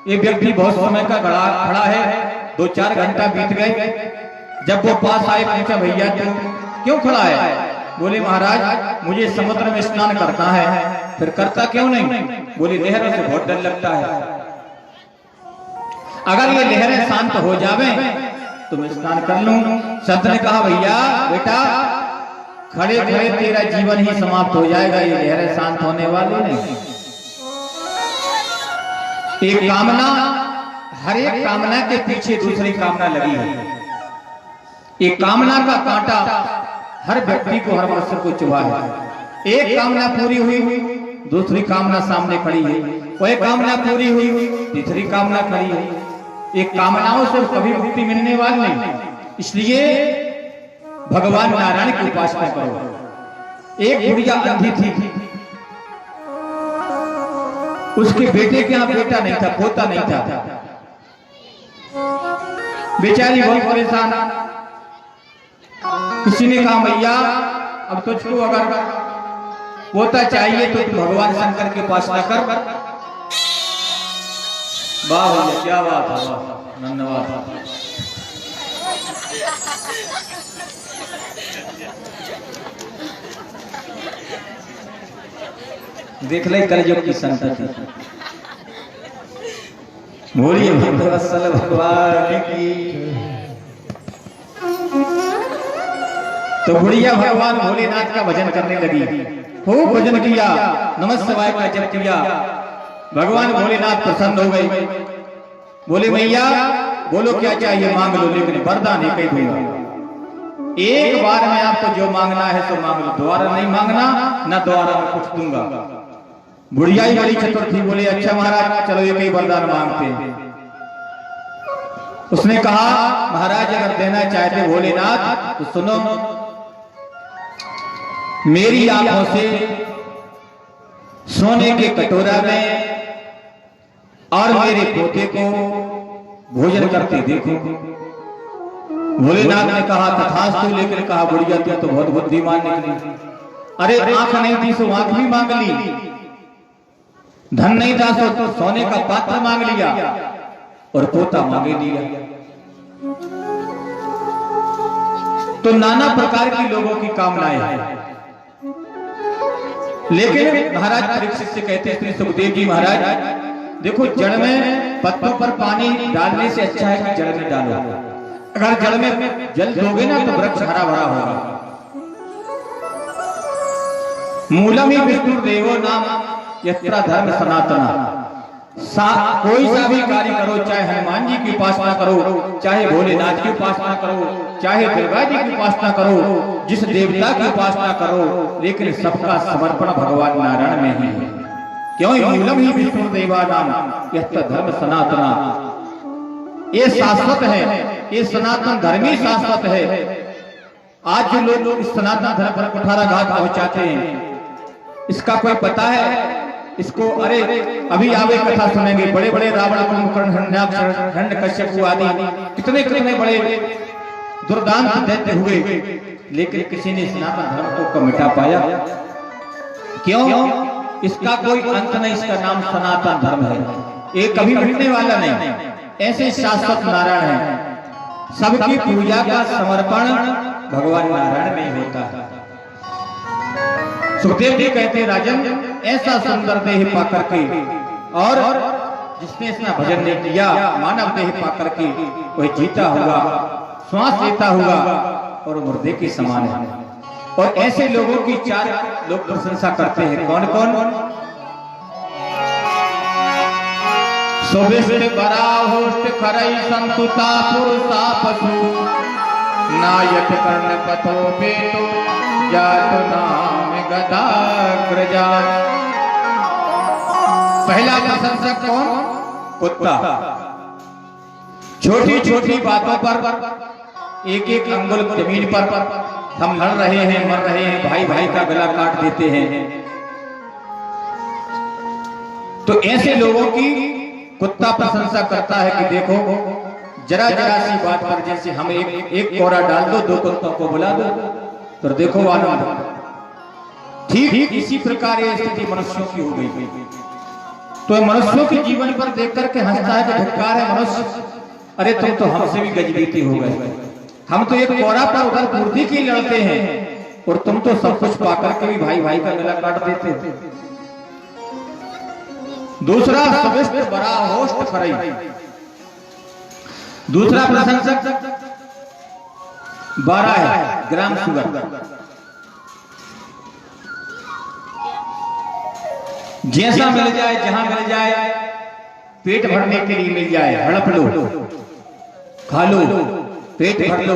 ये व्यक्ति बहुत समय का खड़ा है, 2-4 घंटा बीत गए। जब वो पास आए, पूछा भैया तू क्यों खड़ा है? बोले महाराज मुझे समुद्र में स्नान करना है। फिर करता क्यों नहीं? बोले लहरों से बहुत डर लगता है, अगर ये लहरें शांत हो जावे तो मैं स्नान कर लूं। संत ने कहा भैया बेटा, खड़े खड़े तेरा जीवन ही समाप्त हो जाएगा, ये लहरें शांत होने वाली नहीं। एक कामना, हर एक कामना के पीछे दूसरी कामना लगी है। एक कामना का कांटा हर व्यक्ति को, हर मनुष्य को चुभा है। एक कामना पूरी हुई, दूसरी कामना सामने खड़ी है। वह कामना पूरी हुई, तीसरी कामना खड़ी है। एक कामनाओं से कभी मुक्ति मिलने वाली नहीं। इसलिए भगवान नारायण की उपासना करो। एक बुढ़िया अंधी थी, उसके बेटे के यहाँ बेटा नहीं था, पोता नहीं था। बेचारी बहुत परेशान। किसी ने कहा भैया अब तुझको अगर पोता चाहिए तो तू भगवान शंकर की उपासना कर। वाह भैया क्या बात है, धन्यवाद। देख ले कलयुग की संतति। बोलिए भगवान की। तो बुढ़िया भगवान भोलेनाथ का भजन करने लगी, खूब भजन किया, नमः शिवाय का जप किया। भगवान भोलेनाथ प्रसन्न हो गए। बोले भैया बोलो क्या चाहिए मांग लो, लेकिन वरदान एक ही दूंगा। एक बार में आपको जो मांगना है तो मांग लो, दोबारा नहीं मांगना, न दोबारा मैं कुछ दूंगा। बुढ़िया ही बड़ी चतुर थी, बोले अच्छा महाराज चलो एक ही वरदान मांगते हैं। उसने कहा महाराज अगर देना चाहते भोलेनाथ तो सुनो, मेरी आंखों से सोने के कटोरा में और मेरे पोते को भोजन करते देखो। भोलेनाथ ने कहा तथास्तु, लेकिन कहा बुढ़िया तू तो बहुत बुद्धिमान निकली। अरे आंख नहीं थी सो आंख भी मांग ली, धन नहीं था तो सोने का पात्र मांग लिया, और पोता मांगे दिया। तो नाना प्रकार की लोगों की कामनाएं हैं। लेकिन महाराज परीक्षित से कहते थे सुखदेव जी महाराज देखो, जड़ में पत्तों पर पानी डालने से अच्छा है कि जड़ में डालो। अगर जड़ में जल दोगे ना तो वृक्ष हरा भरा होगा। मूलम ही विष्णु देवो नाम यत्र धर्म सनातना। कोई सा भी कार्य करो, चाहे हनुमान जी की उपासना करो, चाहे भोलेनाथ की उपासना करो, चाहे दुर्गा जी की उपासना करो, जिस देवता की उपासना करो, लेकिन सबका समर्पण भगवान नारायण में ही है। क्यों मूलम ही विष्णु देवानाम यह धर्म सनातना, ये शाश्वत है, ये सनातन धर्म ही शाश्वत है। आज जो लोग इस सनातन धर्म पर कुठाराघात पहुंचाते हैं, इसका कोई पता है? इसको अरे अभी आवे कथा सुनेंगे, बड़े बड़े रावण कुंभकर्ण हिरण्यकश्यप आदि कितने कितने बड़े दुर्दांत दैत्य हुए, लेकिन किसी ने सनातन धर्म को मिटा पाया? क्यों? इसका कोई अंत नहीं, इसका नाम सनातन धर्म है, ये कभी मिटने वाला नहीं। ऐसे शाश्वत नारायण है, सबकी पूजा का समर्पण भगवान नारायण में होता है। सुखदेव जी कहते हैं, राजन ऐसा सुंदर देह पाकर के और जिसने इसका भजन नहीं किया, मानव देह पाकर के वह जीता होगा, श्वास लेता होगा और मुर्दे के समान है। और ऐसे लोगों की चार लोग प्रशंसा करते हैं। कौन कौन? सुविष्ट बराहोष्ट खरई संतुता पुरुषा पशु नायक कर्ण पथो बेटो जात नाम गदाग्रजा। पहला प्रशंसक कौन? कुत्ता। छोटी छोटी बातों पर एक एक अंगुल जमीन पर हम लड़ रहे हैं, मर रहे हैं, भाई भाई का गला काट देते हैं। तो ऐसे लोगों की कुत्ता प्रशंसा करता है कि देखो जरा जरा सी बात पर जैसे हम एक कोरा डाल दो, दो कुत्तों को बुला दो, तो देखो आनंद। ठीक इसी प्रकार ये स्थिति मनुष्यों की हो गई। तो मनुष्यों के जीवन पर देख करके हंसता है कि धिक्कार है मनुष्य, अरे तुम तो हमसे भी गजबीती हो गए, हम तो एक कोरा पर उधर पूर्ति की लड़ते हैं और तुम तो सब कुछ पाकर के भी भाई भाई का गला काट देते हो। दूसरा सुविष्ट बराहोष्ट खरई। दूसरा प्रशंसक 12 है, ग्राम सुगर। जैसा मिल जाए, जहां मिल जाए, पेट भरने के लिए मिल जाए, हड़प लो, खा लो, पेट भर लो।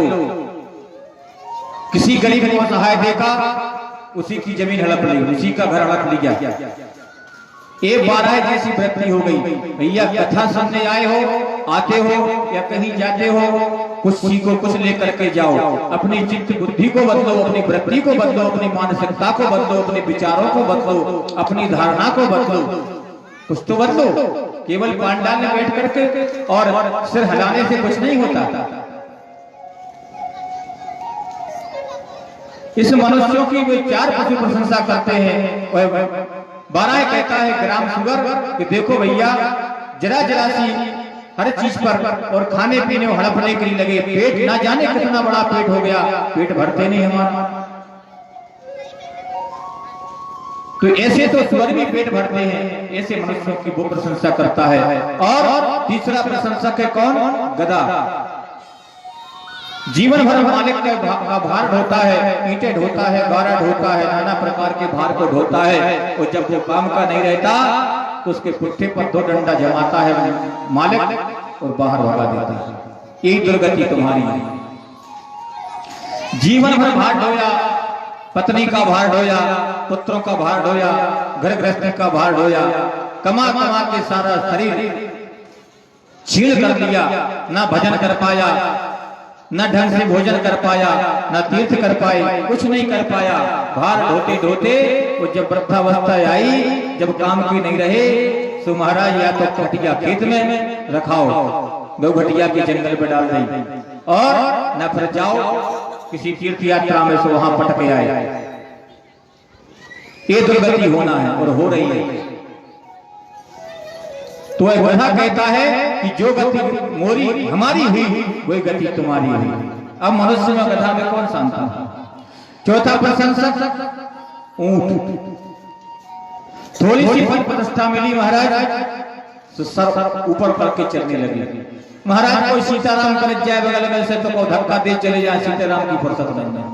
किसी गरीब को सहाय देखा, उसी की जमीन हड़प ली, उसी का घर हड़प लिया। ये 12 जैसी वृत्ति हो गई। भैया कथा सुनने आए हो, आते हो या कहीं जाते हो, कुछ सीखो, कुछ लेकर के जाओ। अपनी चित्त बुद्धि को बदलो, अपनी वृत्ति को बदलो, अपनी मानसिकता को बदलो, अपने विचारों को बदलो, अपनी धारणा को बदलो, कुछ तो बदलो। केवल पांडाल में बैठ करके और सिर हिलाने से कुछ नहीं होता। इस मनुष्यों की वे चार पशु प्रशंसा करते हैं। 12 कहता है ग्राम सुगर कि देखो भैया जरा जरा सी हर चीज पर और खाने पीने और हड़पने के लिए लगे, पेट ना जाने कितना बड़ा पेट हो गया, पेट भरते नहीं हमारा। तो ऐसे तो स्वर भी पेट भरते हैं, ऐसे मनुष्यों की वो प्रशंसा करता है। और तीसरा प्रशंसक है कौन? गदा। जीवन भर मालिक का भार ढोता है, ईंटें ढोता है, गारा ढोता है, नाना प्रकार के भार को ढोता है, और जब वो काम का नहीं रहता तो उसके पुट्ठे पर 2 डंडा जमाता है मालिक और बाहर भगा देता है। यही दुर्गति तुम्हारी है। जीवन भर भार ढोया, पत्नी का भार ढोया, पुत्रों का भार ढोया, घर गृहस्थी का भार ढोया, कमा कमा के सारा शरीर छीण कर लिया, ना भजन कर पाया, न ढंग से भोजन कर पाया, न तीर्थ कर पाए, कुछ नहीं कर पाया। भार ढोते ढोते वो जब वृद्धावस्था आई, जब काम की नहीं रहे, तो महाराज या तो खटिया खेत में रखाओ, गौ घटिया के जंगल में डाल दें, और न फिर जाओ किसी तीर्थ यात्रा में से वहां पटक आए। ये दुर्गति होना है और हो रही है। तो वह गधा कहता है कि जो गति मोरी हमारी हुई वही गति तुम्हारी हुई। अब मनुष्य में गधा में कौन शांता था? चौथा प्रशंसक ऊंट। थोड़ी सी पद प्रतिष्ठा मिली महाराज, तो सर ऊपर पर के चलने लगे। महाराज कोई सीताराम कर जाए बगल में से तो कोई धक्का दे चले जाए, सीताराम की फुर्सत नहीं।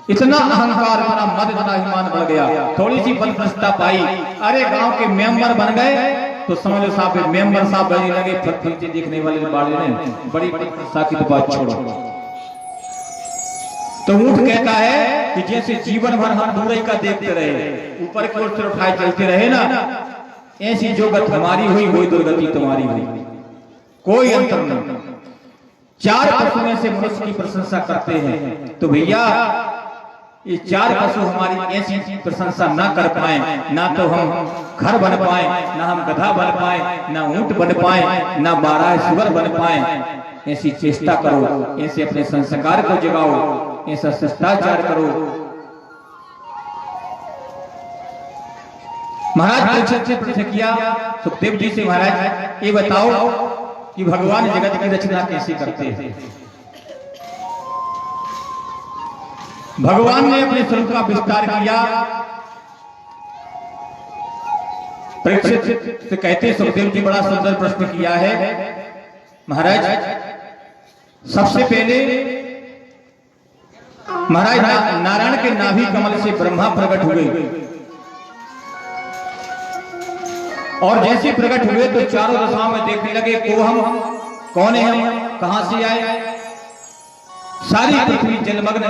इतना अहंकार, इतना मद, इतना ईमान बढ़ गया। थोड़ी सी पद प्रतिष्ठा पाई, अरे गांव के मेंबर बन गए, तो समझ लो साहब मेंबर साहब बनने लगे। फिर देखने वाले बाड़े ने बड़ी प्रतिष्ठा की बात छोड़ो। तो ऊंट कहता है कि जैसे जीवन भर हम दूर का देखते रहे, ऊपर की ओर से उठाए चलते रहे ना, ऐसी जो गत हमारी हुई वही दुर्गति तुम्हारी हुई, कोई अंतर नहीं। चार पशु में से मनुष्य की प्रशंसा करते हैं, तो भैया ये चार पशु हमारी ऐसी प्रशंसा ना कर पाए, ना तो हम घर बन पाए, ना हम गधा बन पाए, ना ऊंट बन पाए, ना 12 सुअर बन पाए। ऐसी चेष्टा करो, ऐसे अपने संस्कार को जगाओ, ऐसा शिष्टाचार करो। महाराज परीक्षित से प्रश्न किया सुखदेव जी से, महाराज ये बताओ कि भगवान जगत की रचना कैसे करते हैं? भगवान ने अपने स्वरूप का विस्तार किया। परीक्षित से कहते सुखदेव जी बड़ा सुंदर प्रश्न किया है। महाराज सबसे पहले महाराज नारायण के नाभि कमल से ब्रह्मा प्रकट हुए, और जैसे प्रकट हुए तो चारों दिशाओं में देखने लगे, को हम कौन है, हम कहां से आए। सारी पृथ्वी जलमग्न।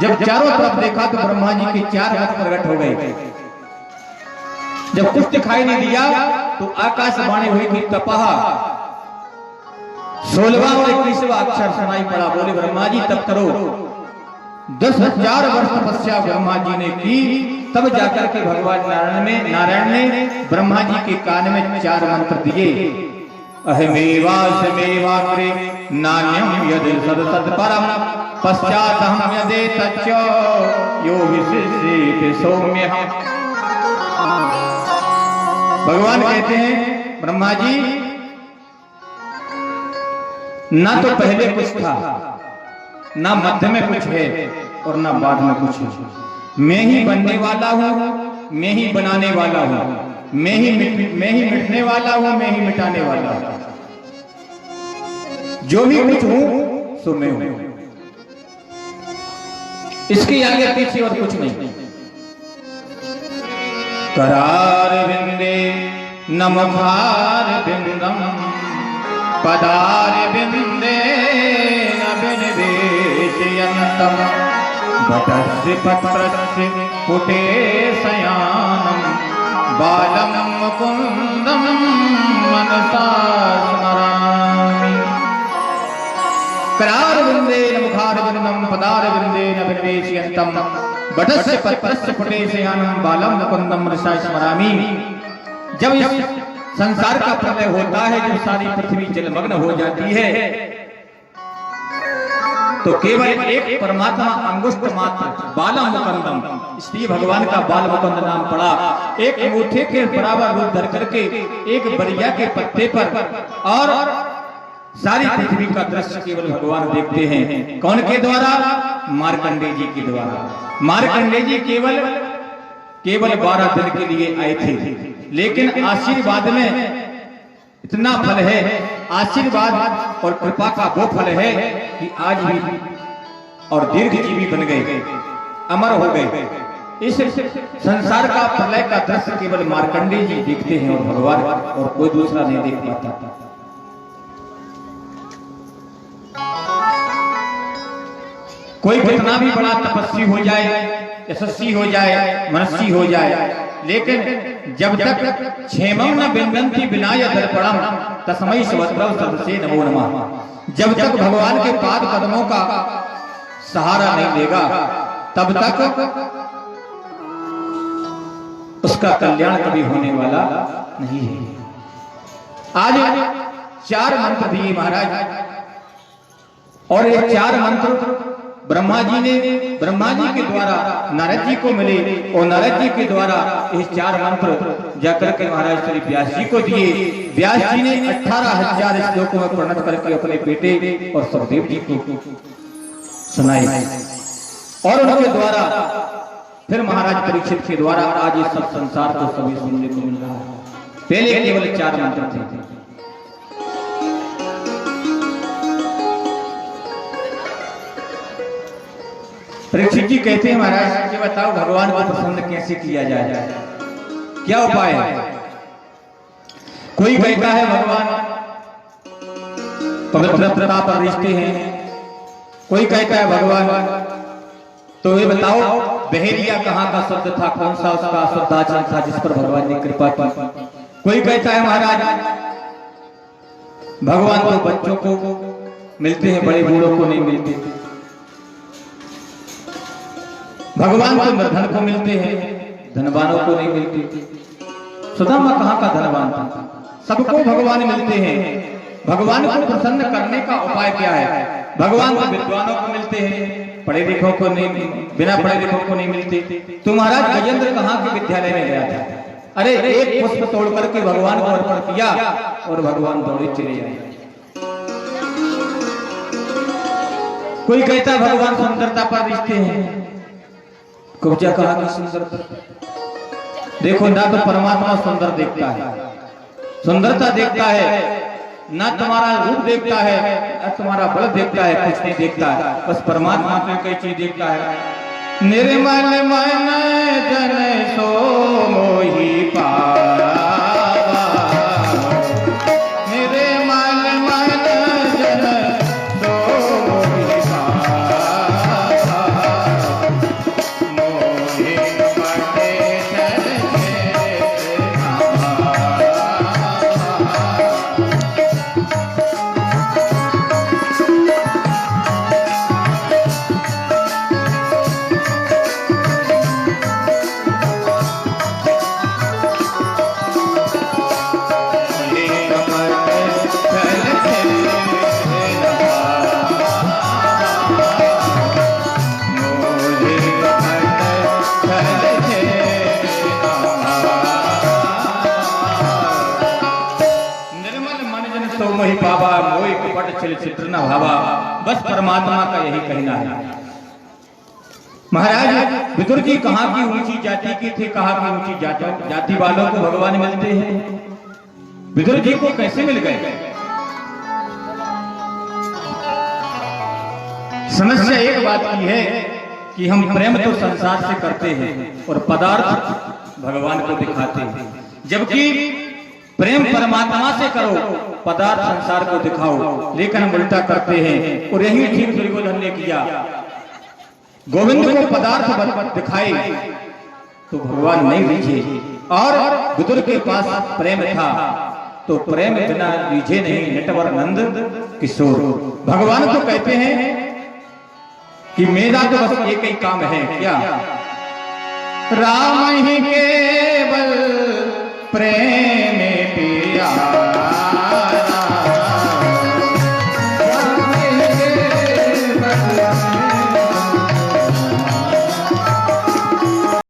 जब चारों तरफ देखा तो ब्रह्मा जी के 4 हाथ प्रकट हो गए। जब कुछ दिखाई नहीं दिया तो आकाशवाणी हुई थी तपह। 16वां और 21वां अक्षर सुनाई पड़ा। बोले ब्रह्मा जी तप करो। 10,000 वर्ष तपस्या ब्रह्मा जी ने की, तब जाकर के भगवान नारायण ने ब्रह्मा जी के कान में 4 मंत्र दिए। अहमेवास्मेवाग्रे नान्यं यदि सदसत्परं पश्चादहं यदेतच्च यो विशिष्यते सौम्यः। भगवान कहते हैं ब्रह्मा जी, ना तो पहले कुछ था, ना मध्य में कुछ है और ना बाद में कुछ है। मैं ही बनने वाला हूं, मैं ही बनाने वाला हूं, मैं ही मिटने वाला हूं, मैं ही मिटाने वाला हूं। जो भी कुछ हूं सो मैं हूं, इसके आगे पीछे और कुछ नहीं। करार बिंदे नमखार बिंदम पदार बिंदे नबिनवेशयन्तम भटस्य पत्रस्य पुटे शयानम बालम मुकुंदम मनसा स्मरामि। करार बिंदे नमखार बिंदम पदार बिंदे नबिनवेशयन्तम भटस्य पत्रस्य पुटे शयानम बालम मुकुंदम मनसा स्मरामि। जब इस संसार का प्रलय होता है, जब सारी पृथ्वी जलमग्न हो जाती है, तो केवल एक परमात्मा अंगुष्ठ मात्र बाला मुकुंदम, इसलिए भगवान का बाल मुकुंद नाम पड़ा। एक अंगूठे के बराबर रूप धर करके एक बरिया के पत्ते पर और सारी पृथ्वी का दृश्य केवल भगवान देखते हैं। कौन के द्वारा? मार्कंडेय जी के द्वारा। मार्कंडेय जी केवल 12 दिन के लिए आए थे, लेकिन आशीर्वाद में इतना फल है, आशीर्वाद और कृपा का वो फल है कि आज भी और दीर्घजीवी बन गए, अमर हो गए। इस संसार का प्रलय का दृश्य केवल मार्कंडेय जी देखते हैं और भगवान और कोई दूसरा नहीं देख पाता। कोई कितना भी बड़ा तपस्वी हो जाए, यशस्वी हो जाए, मनस्वी हो जाए, लेकिन जब तक क्षेमं न बिंदन्ति विनाय दर्पणम तस्मै स्वत्रव सदसे नमो नमः, जब तक भगवान के पाद कदमों का सहारा नहीं लेगा, तब तक उसका कल्याण कभी होने वाला नहीं है। आज 4 मंत्र दिए महाराज, और ये 4 मंत्र ब्रह्मा जी के द्वारा नारद जी को मिले, और नारद जी के द्वारा ये 4 मंत्र जाकर के महाराज श्री व्यास जी को दिए। व्यास जी ने 18,000 श्लोकों में परिणत करके अपने बेटे और सुखदेव जी को सुनाए, और उनके द्वारा फिर महाराज परीक्षित के द्वारा आज इस सब संसार को सभी सुनने को मिल रहा है। पहले केवल 4 मंत्र थे। परीक्षित जी कहते हैं महाराज, ये बताओ भगवान को प्रसन्न कैसे किया जाए, क्या उपाय है? कोई कहता है भगवान पवित्रता पर रिश्ते हैं, कोई कहता है भगवान, तो ये बताओ बहेरिया कहाँ का शब्द था, कौन सा उसका शब्दाचरण था जिस पर भगवान ने कृपा की। कोई कहता है महाराज भगवान तो बच्चों को मिलते हैं, बड़े बूढ़ों को नहीं मिलते। भगवान तो निर्धन को मिलते हैं, धनवानों को नहीं मिलते। सुदामा कहाँ का धनवान था, सबको भगवान मिलते हैं। भगवान को प्रसन्न करने का उपाय क्या है? भगवान तो विद्वानों को मिलते हैं, पढ़े लिखों को नहीं, बिना पढ़े लिखों को नहीं मिलते। तो महाराज गजेंद्र कहाँ के विद्यालय में गया था? अरे एक पुष्प तोड़ करके भगवान को अर्पण किया और भगवान दौड़े चले जाए। कोई कहता भगवान सुंदरता पर रिश्ते हैं, कुब्जा कहा कि सुंदरता देखो ना, तो परमात्मा सुंदर देखता है, सुंदरता देखता है, ना तुम्हारा रूप देखता है, ना तुम्हारा बल देखता है, कुछ नहीं देखता है, बस परमात्मा तो कई चीज देखता है। निर्मल मन जन सो मोहि पावा, निर्मल मन जन सो मोहि पावा, मोहि मटे बाबा मोहि कपट छिल चित्र न भावा, बस परमात्मा का यही कहना है। महाराज विदुर जी कहाँ की ऊंची जाति के थे, कहाँ की ऊंची जाति वालों को भगवान मिलते हैं, विदुर जी को कैसे मिल गए? समस्या एक बात की है कि हम प्रेम तो संसार से करते हैं और पदार्थ भगवान को दिखाते हैं, जबकि प्रेम परमात्मा से करो, पदार्थ संसार को दिखाओ। लेकिन हम उल्टा करते हैं और यही ठीक दुर्योधन ने किया। गोविंद को पदार्थ दिखाए तो भगवान नहीं रिझे, और विदुर के पास प्रेम था तो प्रेम बिना रिझे नहीं, नटवर नंद किशोर। भगवान तो कहते हैं कि मेरा तो बस एक ही काम है, क्या? राम ही केवल प्रेम पिया।